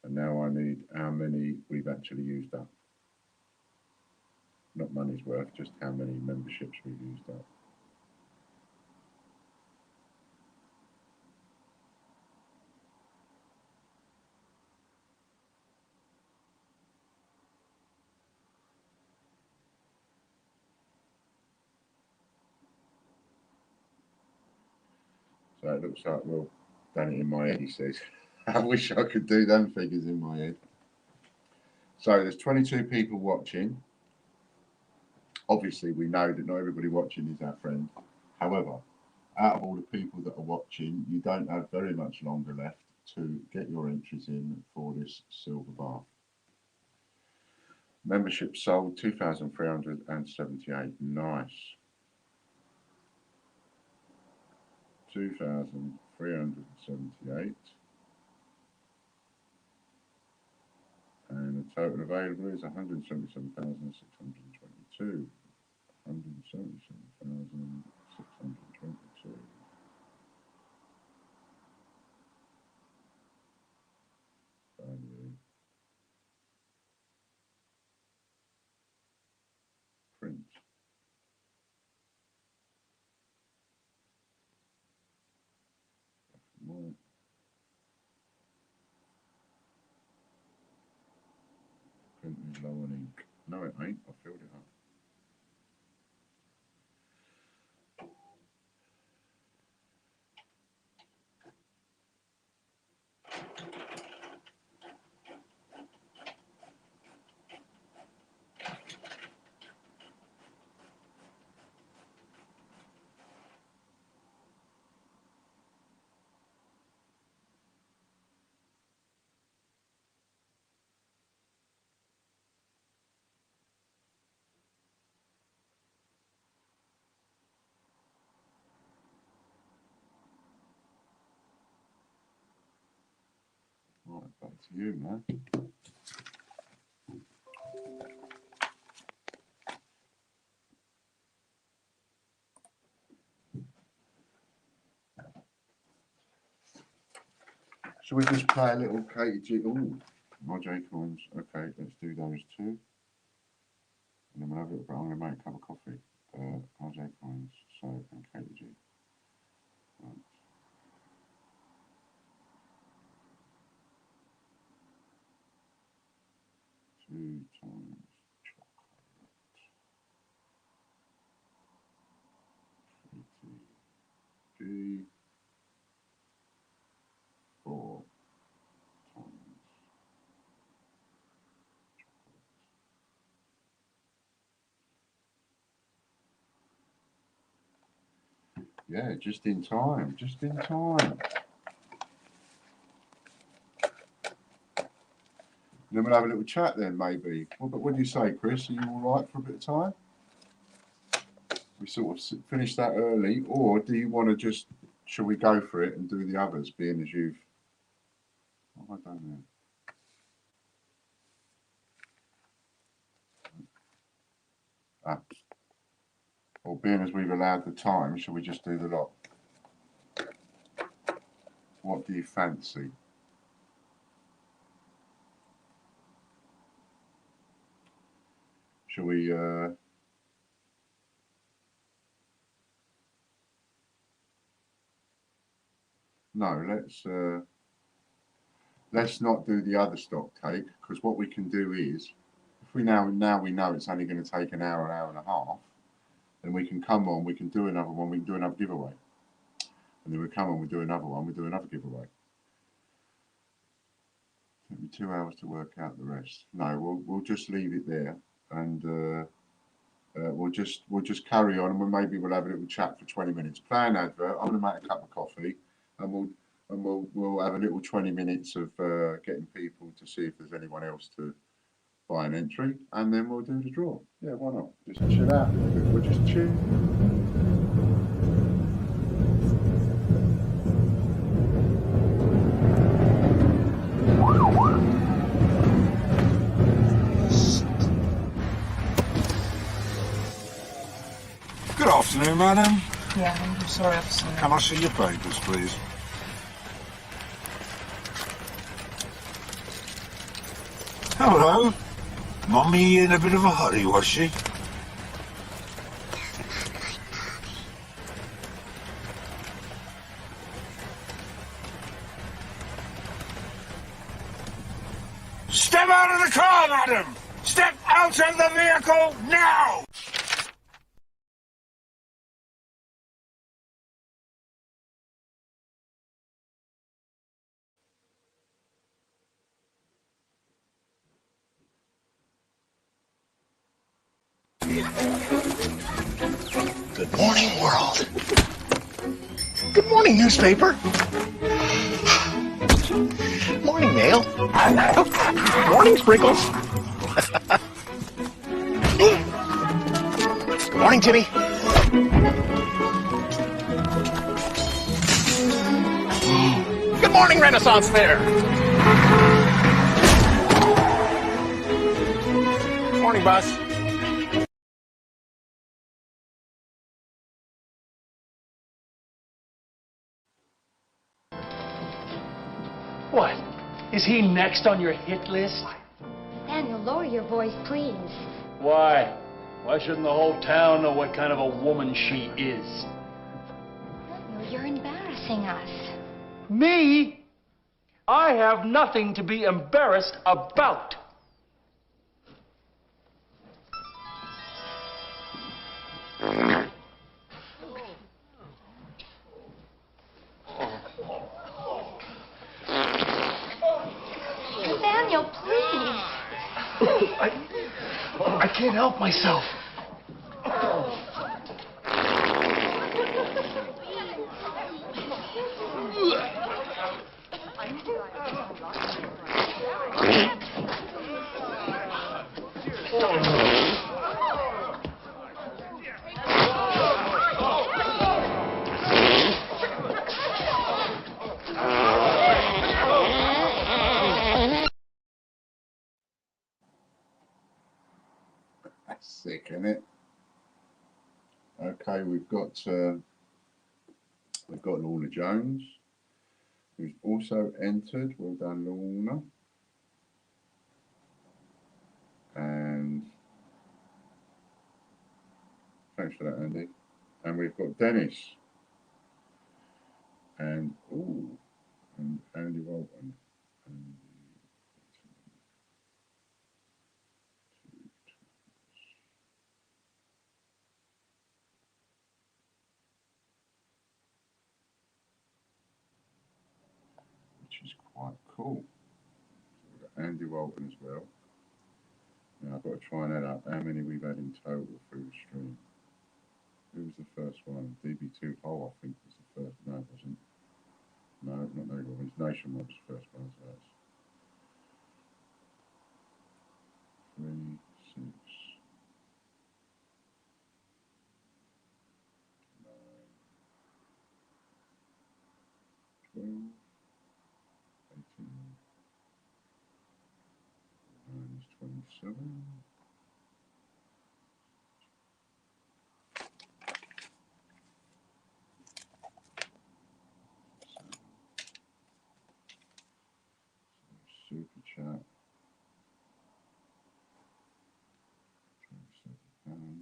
And now I need how many we've actually used up. Not money's worth, just how many memberships we've used up. So it looks like we've done it in my head, he says. I wish I could do them figures in my head. So there's 22 people watching. Obviously, we know that not everybody watching is our friend. However, out of all the people that are watching, you don't have very much longer left to get your entries in for this silver bar. Membership sold 2,378. Nice. 2,378. And the total available is 177,622. 177,622. Value. Print. More. Print is low on ink. No, it ain't. I filled it up. Right, back to you, man. Shall we just play a little KTG? Ooh, RJ coins. Okay, let's do those two. And then we'll have a little bit. I'm going to make a cup of coffee. RJ coins, so, and KTG. Right. 2 times chocolate. KTG. 4 times. Yeah, just in time, just in time. Then we'll have a little chat then, maybe. What do you say, Chris? Are you all right for a bit of time? We sort of finish that early, or do you want to just, shall we go for it and do the others, being as you've, oh, I don't know. Ah. Or being as we've allowed the time, shall we just do the lot? What do you fancy? Shall we, no, let's not do the other stock take, because what we can do is, if we now we know it's only going to take an hour and a half, then we can come on, we can do another one, we can do another giveaway. And then we come on, we do another one, we do another giveaway. Took me 2 hours to work out the rest. No, we'll just leave it there, and we'll just carry on, and maybe we'll have a little chat for 20 minutes. Play an advert. I'm gonna make a cup of coffee, and we'll have a little 20 minutes of getting people to see if there's anyone else to buy an entry, and then we'll do the draw. Yeah, why not? Just chill out a little bit. We'll just chill. Good afternoon, madam. Yeah, I'm sorry, officer. Can I see your papers, please? Hello. Mummy in a bit of a hurry, was she? Step out of the car, madam! Step out of the vehicle now! Good morning, world. Good morning, newspaper. Morning, mail. Morning, sprinkles. Good morning, Timmy. Good morning, Renaissance Fair. Morning, boss. What? Is he next on your hit list? Daniel, lower your voice, please. Why? Why shouldn't the whole town know what kind of a woman she is? Daniel, you're embarrassing us. Me? I have nothing to be embarrassed about. Daniel, please. I can't help myself. That's sick, isn't it? Okay, we've got Lorna Jones, who's also entered. Well done, Lorna. And thanks for that, Andy. And we've got Dennis. And and Andy Walton. Which is quite cool. We've got Andy Walton as well. Now I've got to try and add up how many we've had in total through the stream. Who was the first one? DB2 Hole, I think, was the first. No, it wasn't. No, not Nate Robbins. Nationwide was the first one. So that's 3, 6, 9, 12, 18, 27. Super chat. £27.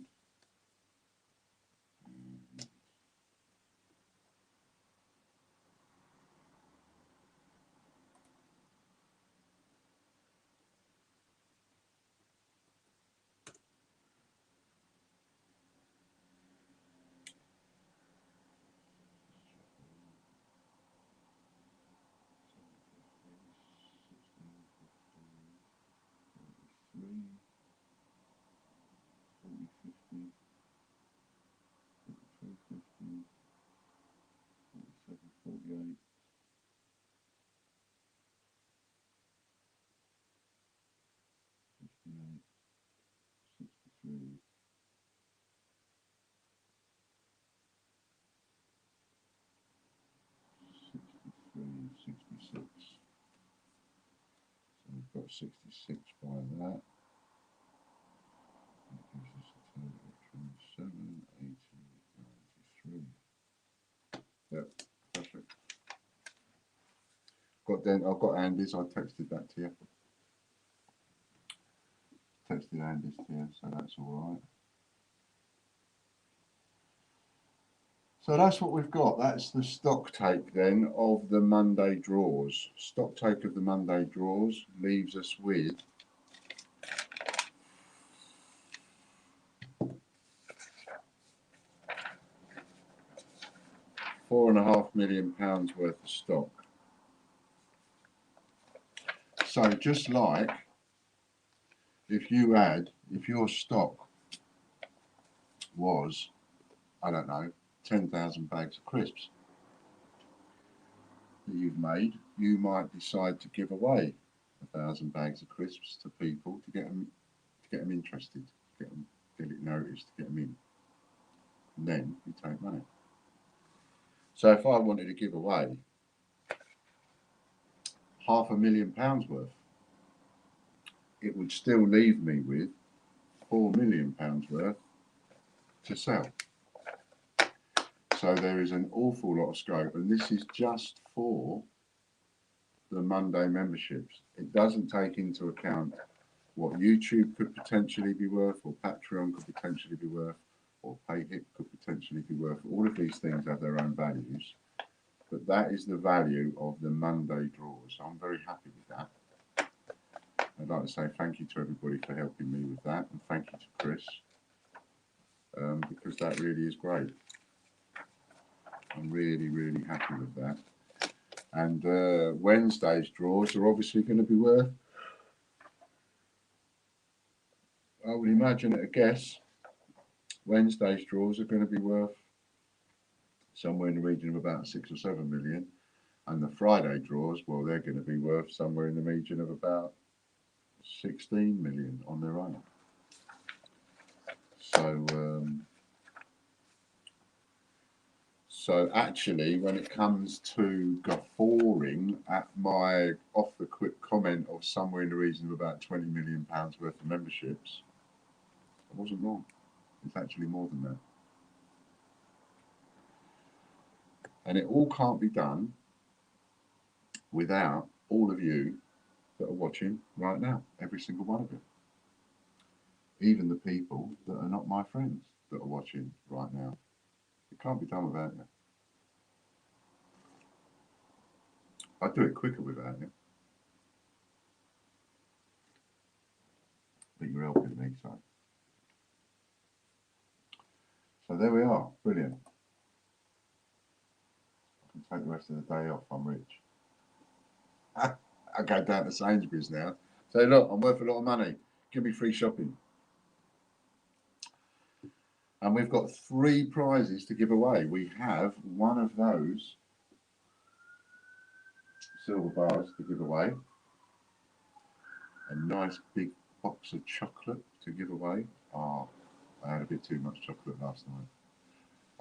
So we've got 66 by that. That gives us a total of 27, 80, 93. Yep, perfect. I've got Andy's, I texted that to you. Texted Andy's to you, so that's all right. So that's what we've got. That's the stock take then of the Monday draws. Stock take of the Monday draws leaves us with £4.5 million worth of stock. So just like if your stock was, I don't know, 10,000 bags of crisps that you've made, you might decide to give away 1,000 bags of crisps to people to get them interested, to get it noticed, to get them in. And then you take money. So if I wanted to give away £500,000 worth, it would still leave me with £4 million worth to sell. So there is an awful lot of scope, and this is just for the Monday memberships. It doesn't take into account what YouTube could potentially be worth, or Patreon could potentially be worth, or PayHip could potentially be worth. All of these things have their own values, but that is the value of the Monday draws. So I'm very happy with that. I'd like to say thank you to everybody for helping me with that, and thank you to Chris, because that really is great. I'm really, really happy with that. And Wednesday's draws are obviously going to be worth, I would imagine at a guess, Wednesday's draws are going to be worth somewhere in the region of about 6 or 7 million. And the Friday draws, well, they're going to be worth somewhere in the region of about 16 million on their own. So actually, when it comes to guffawing at my off-the-quick comment of somewhere in the region of about £20 million worth of memberships, I wasn't wrong. It's actually more than that. And it all can't be done without all of you that are watching right now, every single one of you. Even the people that are not my friends that are watching right now. It can't be done without you. I'd do it quicker without you. But you're helping me, so. So there we are. Brilliant. I can take the rest of the day off. I'm rich. I go down to Sainsbury's now. Say, look, I'm worth a lot of money. Give me free shopping. And we've got 3 prizes to give away. We have one of those silver bars to give away. A nice big box of chocolate to give away. Oh, I had a bit too much chocolate last night.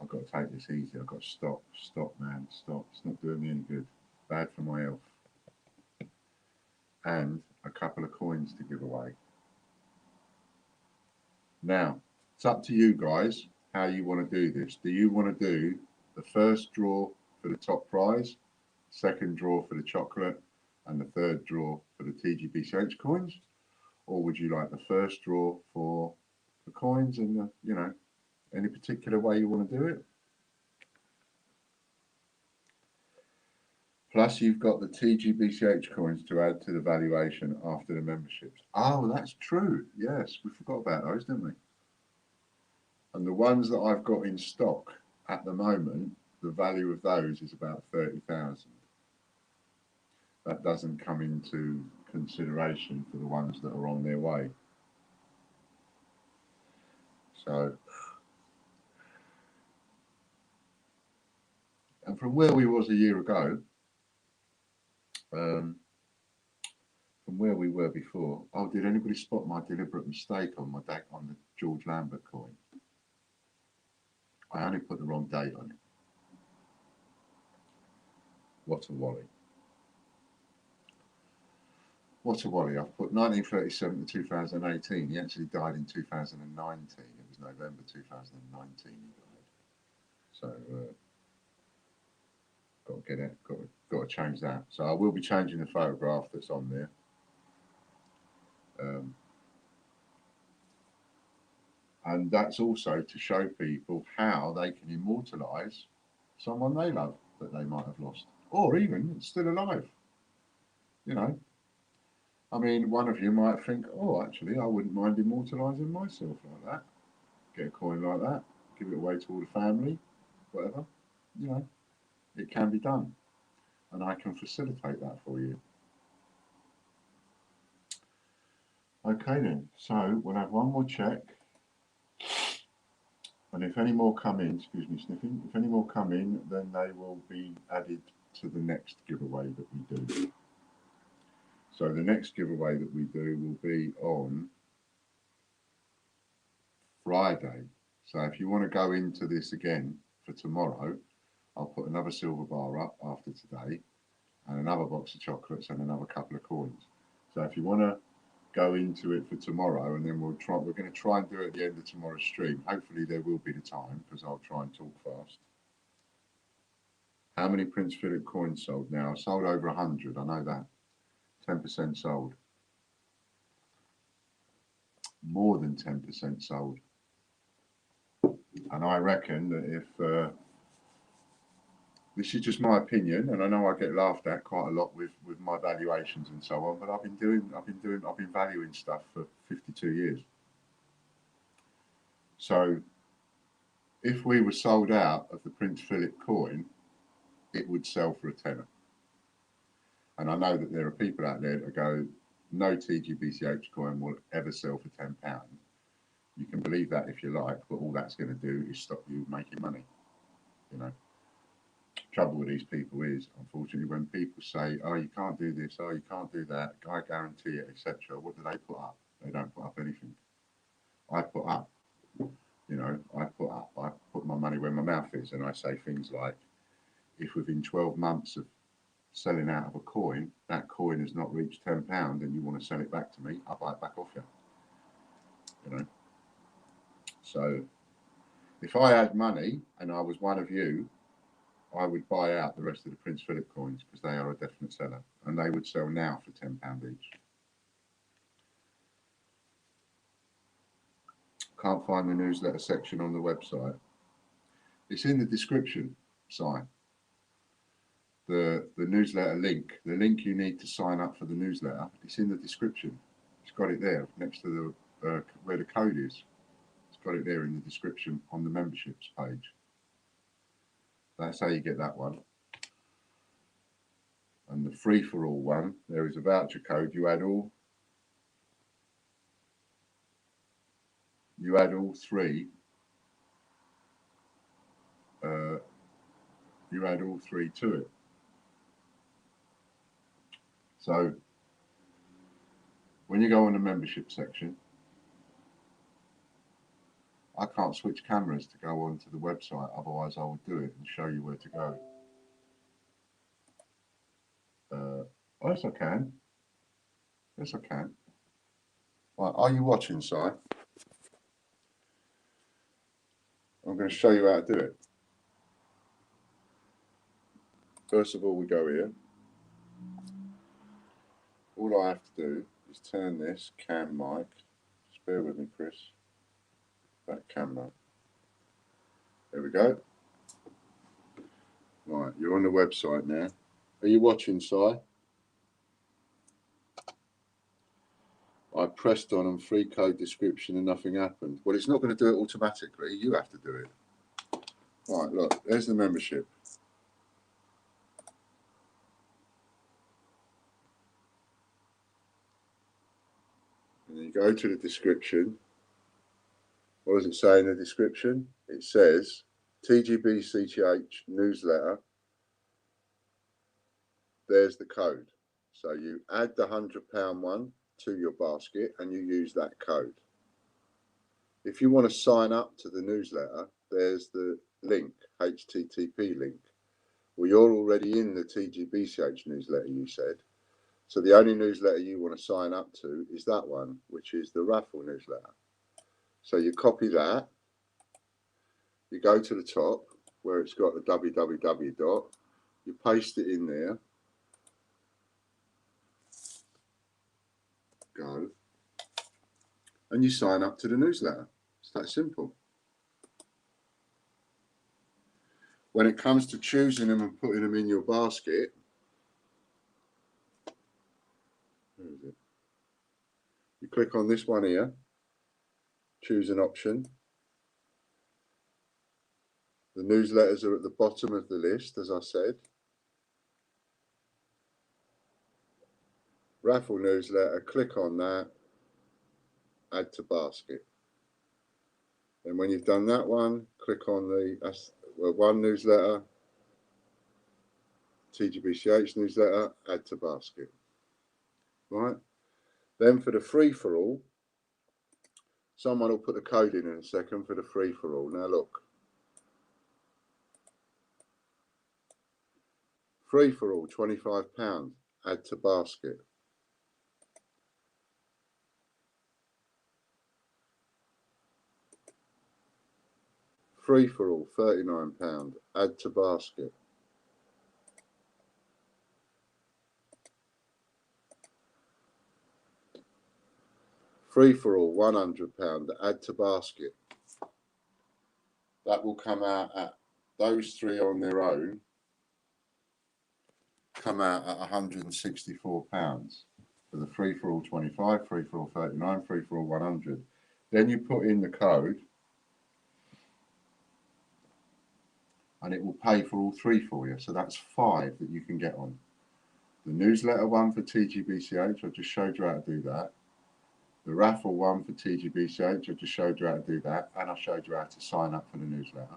I've got to take this easy. I've got to stop. Stop, man. Stop. It's not doing me any good. Bad for my health. And a couple of coins to give away. Now, it's up to you guys how you want to do this. Do you want to do the first draw for the top prize, second draw for the chocolate, and the third draw for the TGBCH coins? Or would you like the first draw for the coins and the, you know, any particular way you want to do it? Plus, you've got the TGBCH coins to add to the valuation after the memberships. Oh, that's true. Yes, we forgot about those, didn't we? And the ones that I've got in stock at the moment, the value of those is about 30,000. That doesn't come into consideration for the ones that are on their way. So, and from where we was a year ago, from where we were before, oh, did anybody spot my deliberate mistake on my deck on the George Lambert coin? I only put the wrong date on it. What a wally. What a wally. I've put 1937 to 2018. He actually died in 2019. It was November 2019 he died. So, got to get it. Got to change that. So I will be changing the photograph that's on there. And that's also to show people how they can immortalise someone they love that they might have lost, or even still alive. You know, I mean, one of you might think, oh, actually, I wouldn't mind immortalising myself like that. Get a coin like that, give it away to all the family, whatever. You know, it can be done, and I can facilitate that for you. Okay then, so we'll have one more check. And if any more come in, excuse me sniffing, if any more come in, then they will be added to the next giveaway that we do. So the next giveaway that we do will be on Friday. So if you want to go into this again for tomorrow, I'll put another silver bar up after today and another box of chocolates and another couple of coins. So if you want to go into it for tomorrow, and then we're going to try and do it at the end of tomorrow's stream. Hopefully there will be the time, because I'll try and talk fast. How many Prince Philip coins sold now? I sold over 100, I know that. 10% sold. More than 10% sold. And I reckon that if this is just my opinion, and I know I get laughed at quite a lot with my valuations and so on, but I've been valuing stuff for 52 years. So if we were sold out of the Prince Philip coin, it would sell for a tenner. And I know that there are people out there that go, no TGBCH coin will ever sell for £10. You can believe that if you like, but all that's going to do is stop you making money. You know, trouble with these people is, unfortunately, when people say, oh, you can't do this, oh, you can't do that, I guarantee it, etc. What do they put up? They don't put up anything. I put up, you know, I put my money where my mouth is, and I say things like, if within 12 months of selling out of a coin, that coin has not reached £10 and you want to sell it back to me, I'll buy it back off you. You know. So if I had money and I was one of you, I would buy out the rest of the Prince Philip coins, because they are a definite seller, and they would sell now for £10 each. Can't find the newsletter section on the website. It's in the description, Si. The newsletter link, the link you need to sign up for the newsletter, it's in the description. It's got it there next to the where the code is. It's got it there in the description on the memberships page. That's how you get that one. And the free-for-all one, there is a voucher code. You add all three. You add all three to it. So when you go on the membership section, I can't switch cameras to go onto the website, otherwise I will do it and show you where to go. Yes, I can. Yes, I can. Right, are you watching, Si? I'm going to show you how to do it. First of all, we go here. All I have to do is turn this cam mic. Just bear with me, Chris. That camera. There we go. Right, you're on the website now. Are you watching, Si? I pressed on free code description and nothing happened. Well, it's not going to do it automatically. You have to do it. Right, look, there's the membership. And you go to the description. What does it say in the description? It says TGBCH newsletter. There's the code. So you add the £100 one to your basket and you use that code. If you want to sign up to the newsletter, there's the link, HTTP link. Well, you're already in the TGBCH newsletter, you said. So the only newsletter you want to sign up to is that one, which is the raffle newsletter. So you copy that, you go to the top where it's got the www dot, you paste it in there, go, and you sign up to the newsletter. It's that simple. When it comes to choosing them and putting them in your basket, where is it? You click on this one here, choose an option. The newsletters are at the bottom of the list, as I said. Raffle newsletter, click on that, add to basket. Then when you've done that one, click on the one newsletter, TGBCH newsletter, add to basket. Right. Then for the free-for-all, someone will put the code in a second for the free-for-all. Now look. Free-for-all, £25, add to basket. Free-for-all, £39, add to basket. Free-for-all, £100, add to basket. That will come out at, those three on their own, come out at £164. For the free-for-all 25, free-for-all 39, free-for-all 100. Then you put in the code and it will pay for all three for you. So that's 5 that you can get on. The newsletter one for TGBCH, I just showed you how to do that. The raffle one for TGBCH, I just showed you how to do that. And I showed you how to sign up for the newsletter.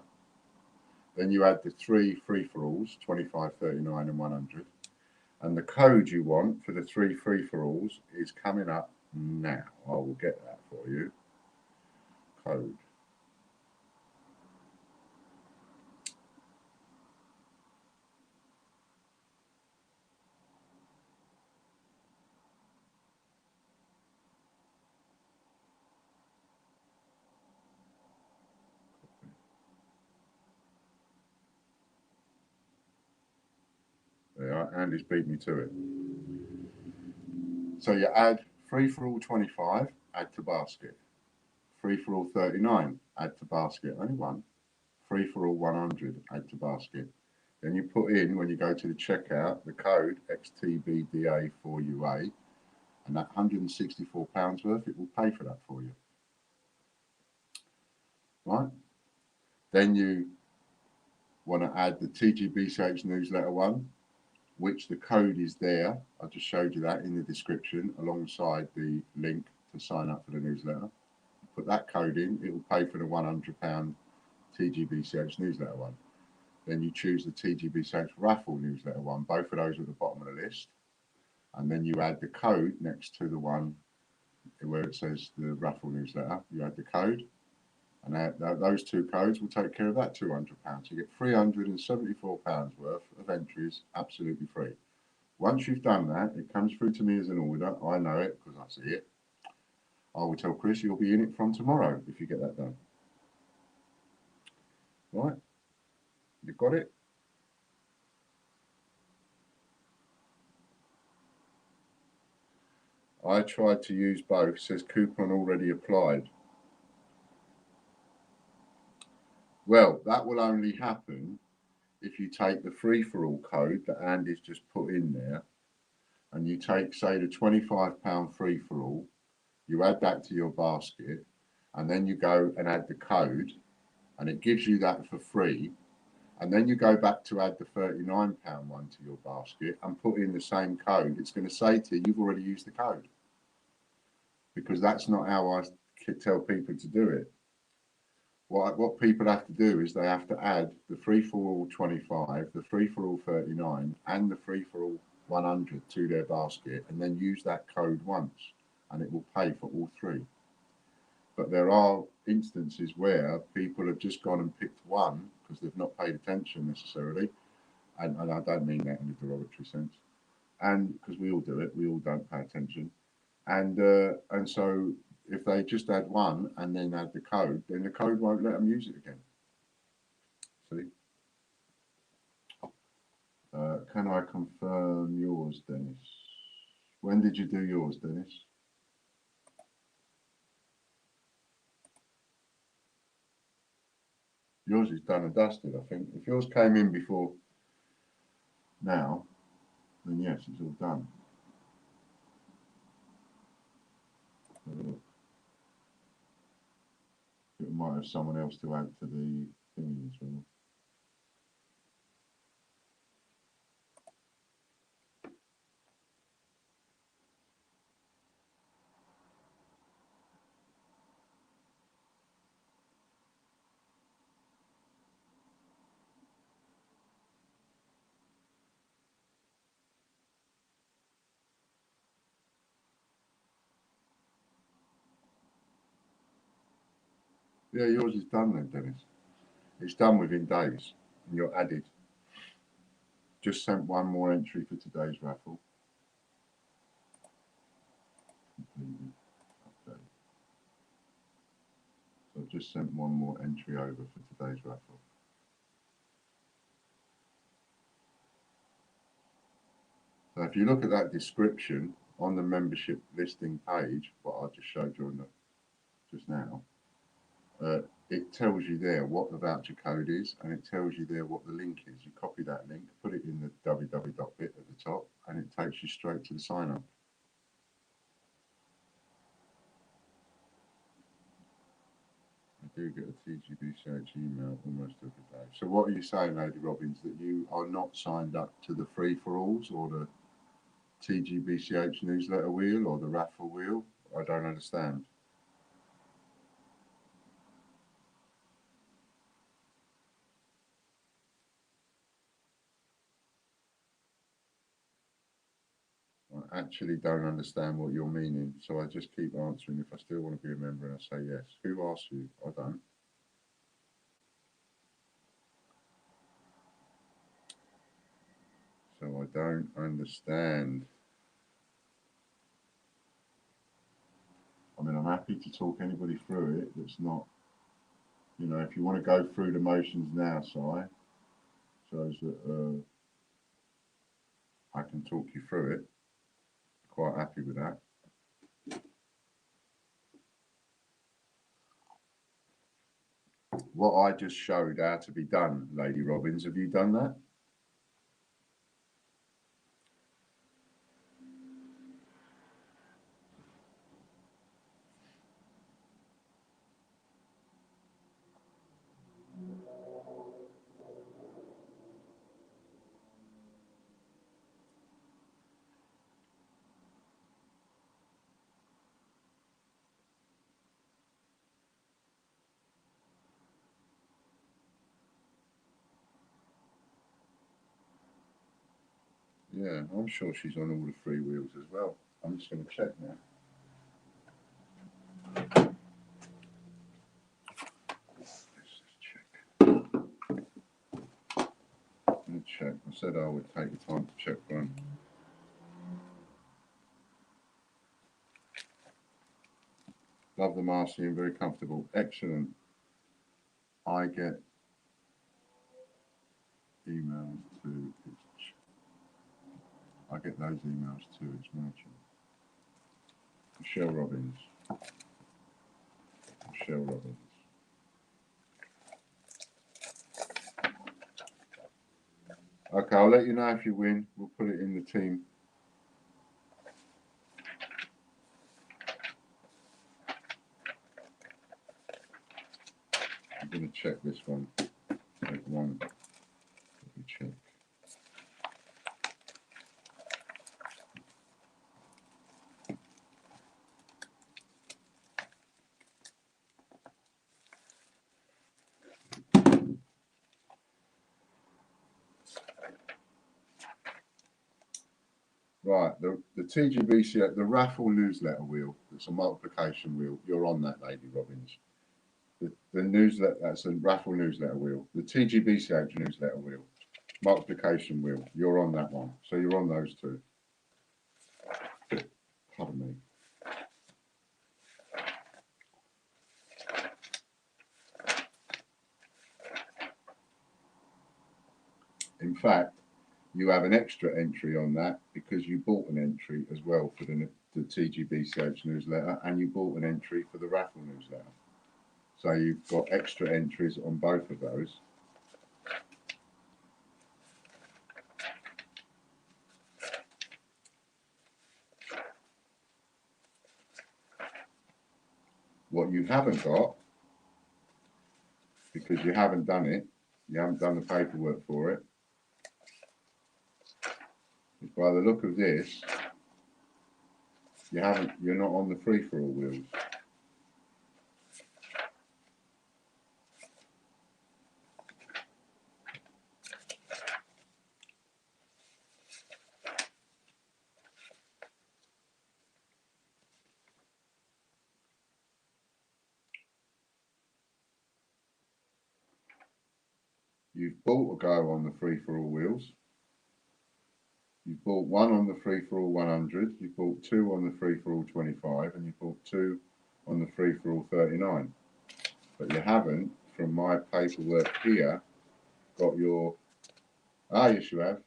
Then you add the 3 free-for-alls, 25, 39 and 100. And the code you want for the 3 free-for-alls is coming up now. I will get that for you. Code. There, Andy's beat me to it. So you add free-for-all 25, add to basket. Free-for-all 39, add to basket. Only one. Free-for-all 100, add to basket. Then you put in, when you go to the checkout, the code XTBDA4UA, and that £164 worth, it will pay for that for you. Right? Then you want to add the TGBCH newsletter one, which the code is there. I just showed you that in the description alongside the link to sign up for the newsletter. Put that code in, it will pay for the £100 TGBCH newsletter one. Then you choose the TGBCH raffle newsletter one. Both of those are at the bottom of the list. And then you add the code next to the one where it says the raffle newsletter. You add the code, and those two codes will take care of that £200. You get £374 worth of entries absolutely free. Once you've done that, it comes through to me as an order. I know it because I see it. I will tell Chris you'll be in it from tomorrow if you get that done. Right? You got it? I tried to use both. It says coupon already applied. Well, that will only happen if you take the free-for-all code that Andy's just put in there, and you take, say, the £25 free-for-all, you add that to your basket, and then you go and add the code, and it gives you that for free, and then you go back to add the £39 one to your basket and put in the same code. It's going to say to you, you've already used the code, because that's not how I tell people to do it. What people have to do is they have to add the free-for-all 25, the free-for-all 39, and the free-for-all 100 to their basket, and then use that code once, and it will pay for all three. But there are instances where people have just gone and picked one because they've not paid attention necessarily, and I don't mean that in a derogatory sense, and because we all do it, we all don't pay attention, and so if they just add one and then add the code, then the code won't let them use it again. See? Can I confirm yours, Dennis? When did you do yours, Dennis? Yours is done and dusted, I think. If yours came in before now, then yes, it's all done. It might have someone else to add to the thing as well. Yeah, yours is done then, Dennis. It's done within days, and you're added. Just sent one more entry for today's raffle. Completed. Update. So I've just sent one more entry over for today's raffle. So if you look at that description on the membership listing page, what I just showed you just now, it tells you there what the voucher code is, and it tells you there what the link is. You copy that link, put it in the www bit at the top, and it takes you straight to the sign up. I do get a TGBCH email almost every day. So what are you saying, Lady Robbins, that you are not signed up to the free-for-alls or the TGBCH newsletter wheel or the raffle wheel? I don't understand. I actually don't understand what you're meaning, so I just keep answering if I still want to be a member, and I say yes. Who asked you? I don't. So I don't understand. I mean, I'm happy to talk anybody through it that's not, you know, if you want to go through the motions now, Si, shows that I can talk you through it. Quite happy with that. What I just showed how to be done, Lady Robbins, have you done that? Yeah, I'm sure she's on all the free wheels as well. I'm just going to check now. Let's just check. Let me check. I said I would take the time to check one. Love the Marcy and very comfortable. Excellent. I get emails to each. I get those emails too. It's merchant. Michelle Robbins. Michelle Robbins. Okay, I'll let you know if you win. We'll put it in the team. I'm going to check this one. Take one. Let me check. Right, the TGBC, the raffle newsletter wheel, it's a multiplication wheel. You're on that, Lady Robbins. The newsletter, that's a raffle newsletter wheel. The TGBCH newsletter wheel, multiplication wheel, you're on that one. So you're on those two. Pardon me. In fact, you have an extra entry on that because you bought an entry as well for the TGBCH newsletter, and you bought an entry for the raffle newsletter. So you've got extra entries on both of those. What you haven't got, because you haven't done it, you haven't done the paperwork for it, is by the look of this, you're not on the free-for-all wheels. you've bought a go on the free-for-all wheels. You've bought one on the free-for-all 100. You've bought two on the free-for-all 25, and you bought two on the free-for-all 39. But you haven't, from my paperwork here, got your... Ah, yes, you have.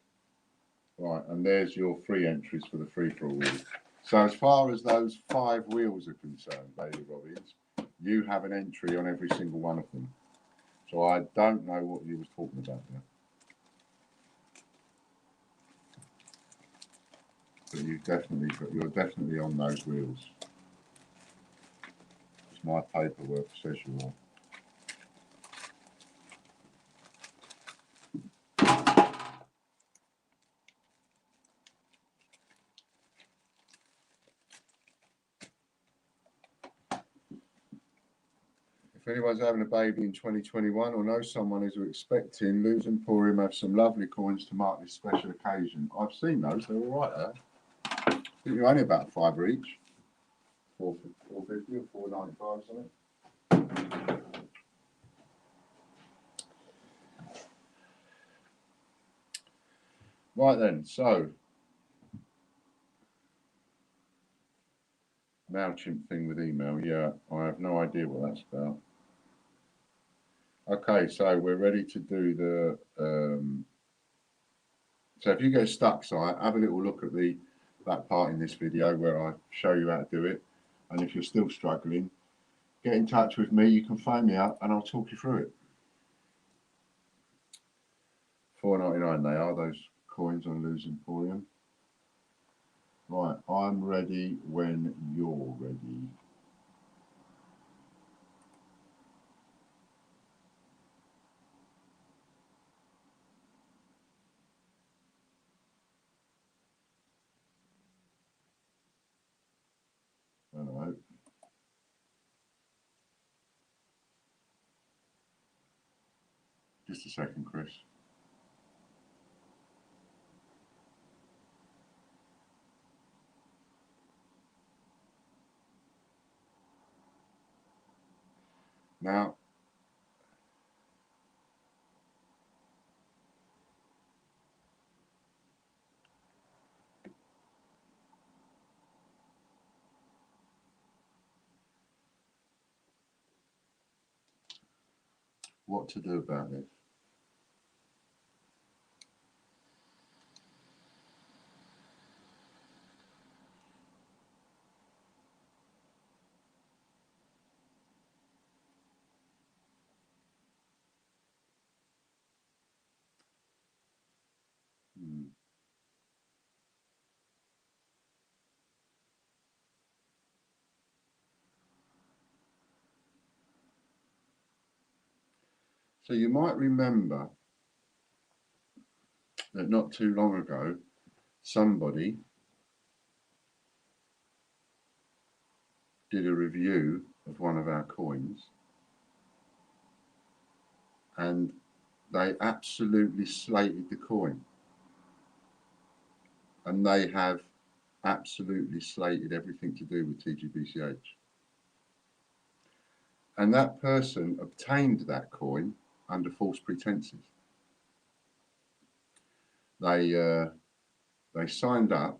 Right, and there's your free entries for the free-for-all wheels. So as far as those 5 wheels are concerned, Lady Robbins, you have an entry on every single one of them. So I don't know what you was talking about there. But you're definitely on those wheels. It's my paperwork says you are. If anyone's having a baby in 2021 or knows someone who's expecting, Luz Emporium have some lovely coins to mark this special occasion. I've seen those, they're all right there. I think you're only about £5 each. 450 or 495 something. Right then, so MailChimp thing with email, yeah, I have no idea what that's about. Okay, so we're ready to do the, so if you get stuck, Si, have a little look at that part in this video where I show you how to do it. And if you're still struggling, get in touch with me. You can phone me up and I'll talk you through it. $4.99 they are, those coins on Luz Emporium. Right, I'm ready when you're ready. Hello. Just a second, Chris. Now, what to do about this? So you might remember that not too long ago, somebody did a review of one of our coins and they absolutely slated the coin. And they have absolutely slated everything to do with TGBCH. And that person obtained that coin under false pretenses. They signed up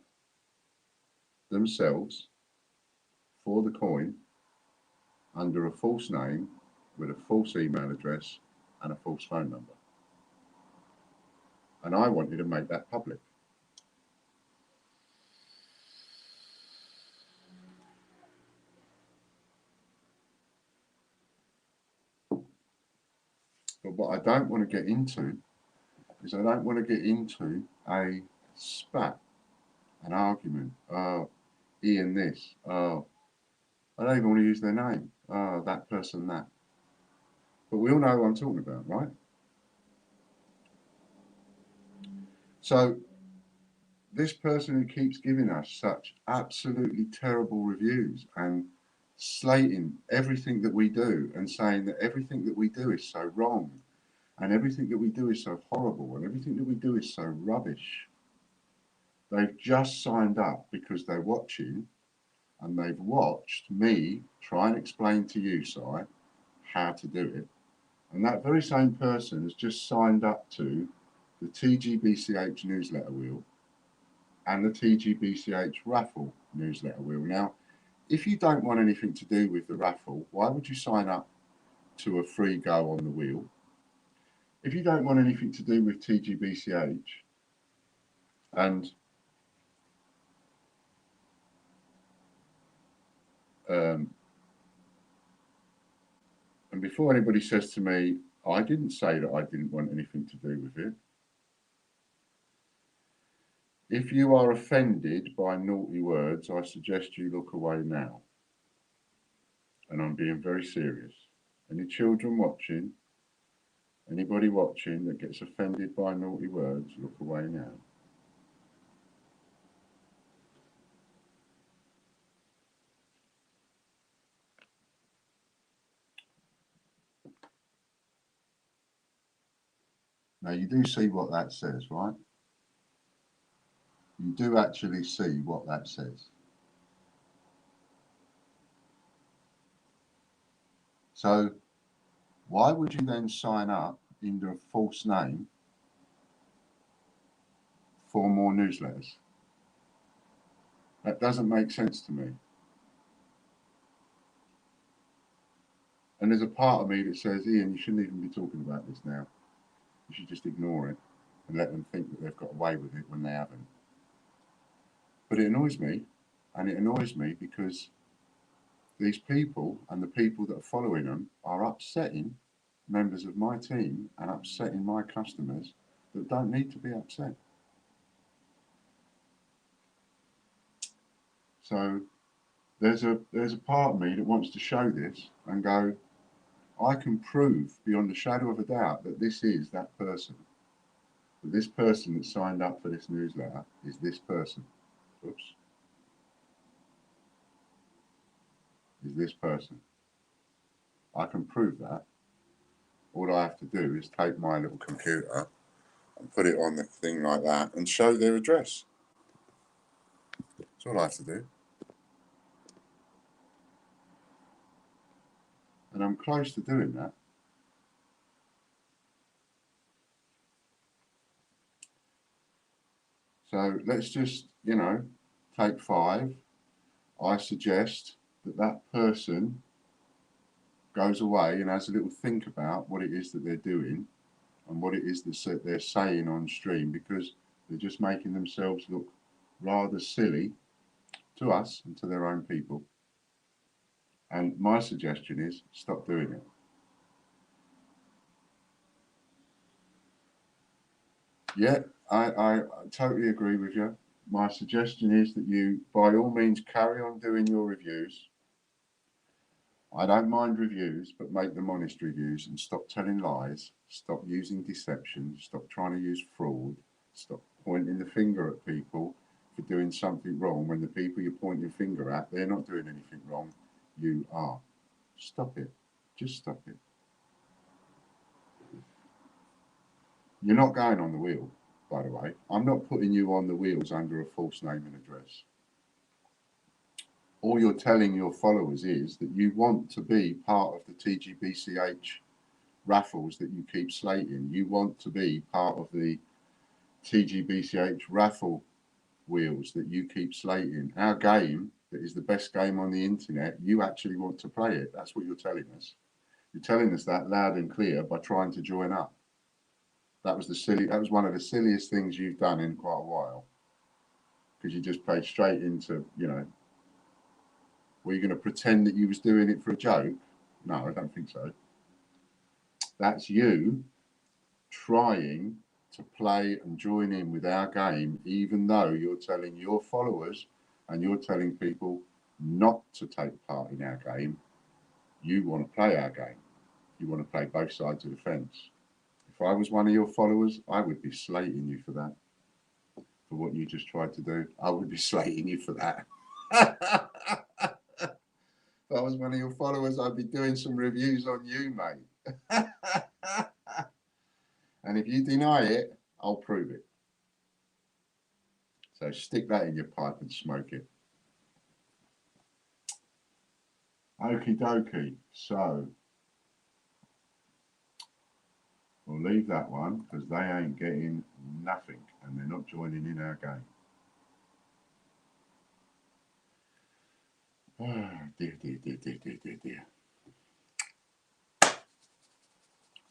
themselves for the coin under a false name with a false email address and a false phone number. And I wanted to make that public. But what I don't want to get into is I don't want to get into a spat, an argument. Oh, Ian this. Oh, I don't even want to use their name. Oh, that person that. But we all know who I'm talking about, right? So this person who keeps giving us such absolutely terrible reviews and slating everything that we do and saying that everything that we do is so wrong and everything that we do is so horrible and everything that we do is so rubbish. They've just signed up because they're watching and they've watched me try and explain to you, Si, how to do it. And that very same person has just signed up to the TGBCH newsletter wheel and the TGBCH raffle newsletter wheel. Now, if you don't want anything to do with the raffle, why would you sign up to a free go on the wheel? If you don't want anything to do with TGBCH and before anybody says to me, I didn't say that I didn't want anything to do with it. If you are offended by naughty words, I suggest you look away now. And I'm being very serious. Any children watching, anybody watching that gets offended by naughty words, look away now. Now you do see what that says, right? You do actually see what that says. So why would you then sign up under a false name for more newsletters? That doesn't make sense to me. And there's a part of me that says, Ian, you shouldn't even be talking about this now. You should just ignore it and let them think that they've got away with it when they haven't. But it annoys me, and it annoys me because these people and the people that are following them are upsetting members of my team and upsetting my customers that don't need to be upset. So there's a part of me that wants to show this and go, I can prove beyond a shadow of a doubt that this is that person. That this person that signed up for this newsletter is this person. Oops. Is this person. I can prove that. All I have to do is take my little computer and put it on the thing like that and show their address. That's all I have to do. And I'm close to doing that. So let's just, take 5. I suggest that that person goes away and has a little think about what it is that they're doing and what it is that they're saying on stream, because they're just making themselves look rather silly to us and to their own people. And my suggestion is stop doing it. Yeah, I totally agree with you. My suggestion is that you, by all means, carry on doing your reviews. I don't mind reviews, but make them honest reviews and stop telling lies, stop using deception, stop trying to use fraud, stop pointing the finger at people for doing something wrong when the people you're pointing the finger at, they're not doing anything wrong, you are. Stop it. Just stop it. You're not going on the wheel, by the way. I'm not putting you on the wheels under a false name and address. All you're telling your followers is that you want to be part of the TGBCH raffles that you keep slating. You want to be part of the TGBCH raffle wheels that you keep slating. Our game, that is the best game on the internet, you actually want to play it. That's what you're telling us. You're telling us that loud and clear by trying to join up. That was one of the silliest things you've done in quite a while. Because you just played straight into, were you going to pretend that you was doing it for a joke? No, I don't think so. That's you trying to play and join in with our game, even though you're telling your followers and you're telling people not to take part in our game. You want to play our game. You want to play both sides of the fence. If I was one of your followers, I would be slating you for that. For what you just tried to do, I would be slating you for that. If I was one of your followers, I'd be doing some reviews on you, mate. And if you deny it, I'll prove it. So stick that in your pipe and smoke it. Okie dokie. So We'll leave that one because they ain't getting nothing and they're not joining in our game. Oh, dear, dear, dear, dear, dear, dear, dear.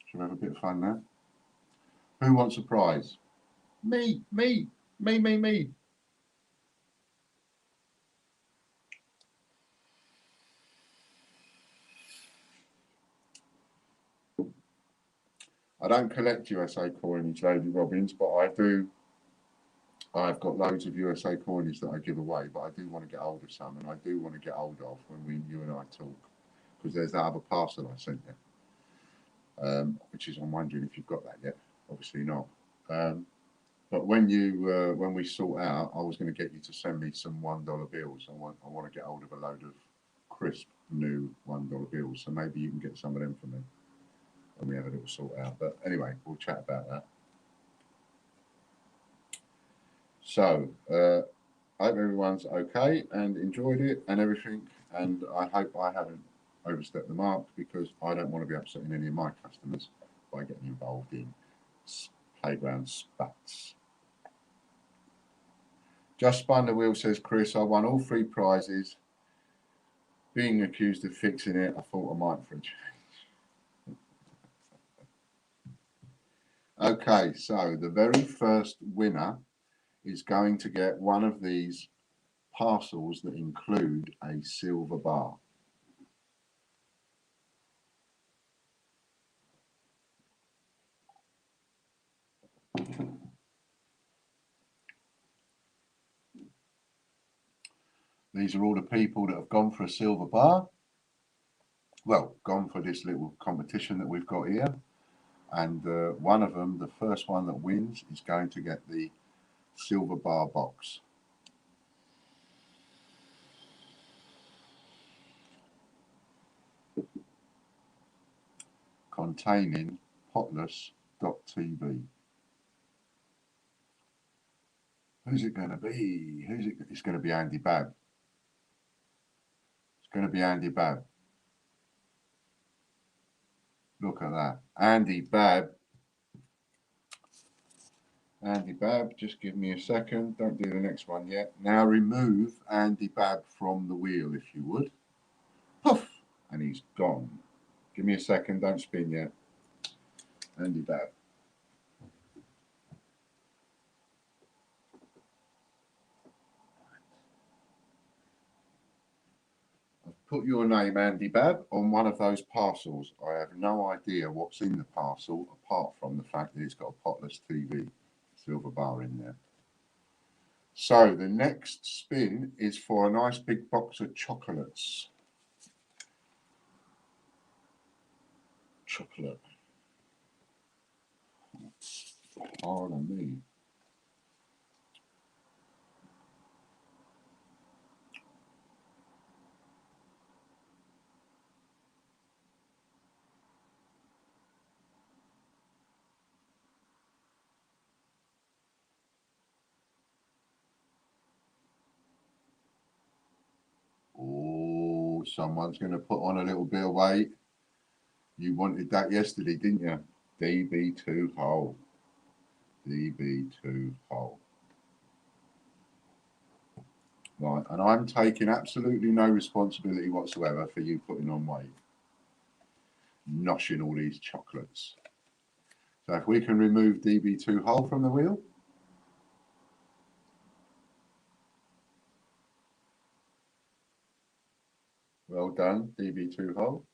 Shall we have a bit of fun now? Who wants a prize? Me, me, me, me, me. I don't collect USA coinage, Lady Robbins, but I do. I've got loads of USA coinage that I give away, but I do want to get hold of some, and I do want to get hold of when you and I talk, because there's that other parcel I sent you, which is, I'm wondering if you've got that yet. Obviously not. But when we sort out, I was going to get you to send me some $1 bills. I want to get hold of a load of crisp new $1 bills, so maybe you can get some of them for me when we have a little sort out. But anyway, we'll chat about that. So, I hope everyone's okay and enjoyed it and everything. And I hope I haven't overstepped the mark, because I don't want to be upsetting any of my customers by getting involved in playground spats. Just spun the wheel, says Chris. I won all 3 prizes. Being accused of fixing it, I thought I might for a change. Okay, so the very first winner is going to get one of these parcels that include a silver bar. These are all the people that have gone for a silver bar. Well, gone for this little competition that we've got here. And one of them, the first one that wins, is going to get the silver bar box. Containing potless.tv. Who's it going to be? It's going to be Andy Babb. It's going to be Andy Babb. Look at that. Andy Babb. Andy Babb, just give me a second. Don't do the next one yet. Now remove Andy Babb from the wheel, if you would. Poof! And he's gone. Give me a second. Don't spin yet. Andy Babb. I've put your name, Andy Babb, on one of those parcels. I have no idea what's in the parcel, apart from the fact that it's got a potless TV silver bar in there. So the next spin is for a nice big box of chocolates. Chocolate. Hard on me. Oh, someone's going to put on a little bit of weight. You wanted that yesterday, didn't you? DB2 hole. DB2 hole. Right, and I'm taking absolutely no responsibility whatsoever for you putting on weight. Noshing all these chocolates. So if we can remove DB2 hole from the wheel. Well done, DB2 hole.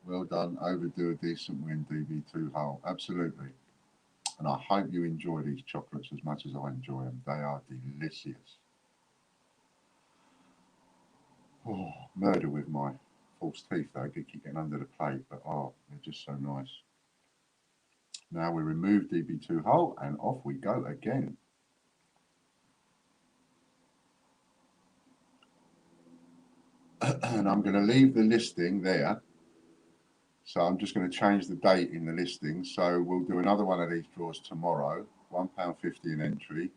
Well done, overdo a decent win, DB2 hole. Absolutely. And I hope you enjoy these chocolates as much as I enjoy them. They are delicious. Oh, murder with my false teeth though. I keep getting under the plate, but oh, they're just so nice. Now we remove DB2 hole and off we go again. And I'm going to leave the listing there. So I'm just going to change the date in the listing. So we'll do another one of these draws tomorrow, £1.50 an entry,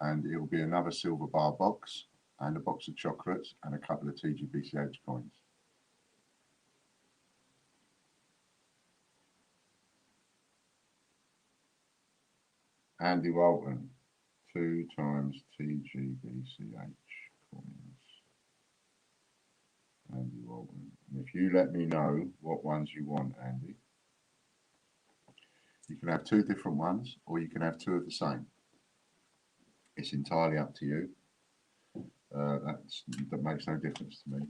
and it'll be another silver bar box and a box of chocolates and a couple of TGBCH coins. Andy Walton, 2 times TGBCH coins. Andy Walton. And if you let me know what ones you want, Andy, you can have 2 different ones or you can have 2 of the same. It's entirely up to you. That makes no difference to me.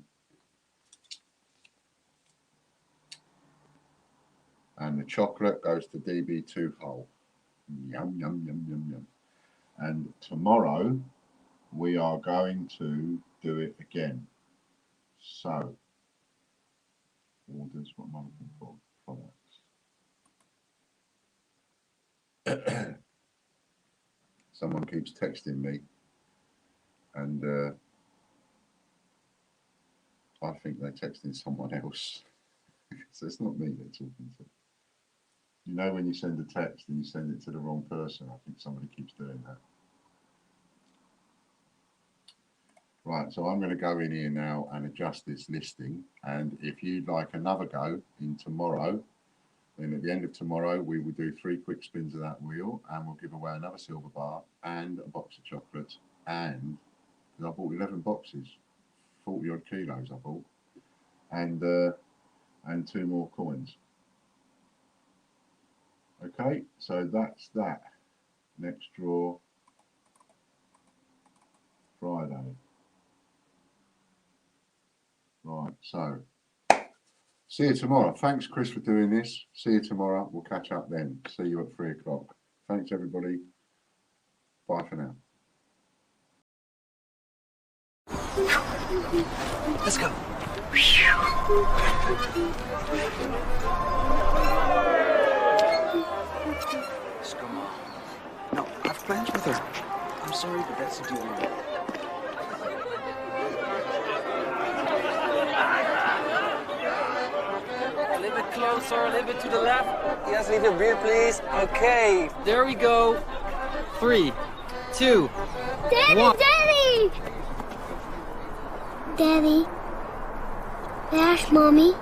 And the chocolate goes to DB2 Hole. Yum, yum, yum, yum, yum. And tomorrow we are going to do it again. So, orders, what am I looking for? Products. Someone keeps texting me, and I think they're texting someone else. So it's not me they're talking to. You know when you send a text and you send it to the wrong person, I think somebody keeps doing that. Right, so I'm going to go in here now and adjust this listing. And if you'd like another go in tomorrow, then at the end of tomorrow, we will do 3 quick spins of that wheel and we'll give away another silver bar and a box of chocolates. And I bought 11 boxes, 40 odd kilos I bought, and 2 more coins. Okay, so that's that. Next draw, Friday. Right, so see you tomorrow. Thanks, Chris, for doing this. See you tomorrow. We'll catch up then. See you at 3 o'clock. Thanks, everybody. Bye for now. Let's go. Just come on. No, I've plans with her. I'm sorry, but that's a deal. A little bit closer, a little bit to the left. Yes, leave your beer, please. Okay, there we go. 3, 2, Daddy, 1. Daddy! Daddy, there's Mommy.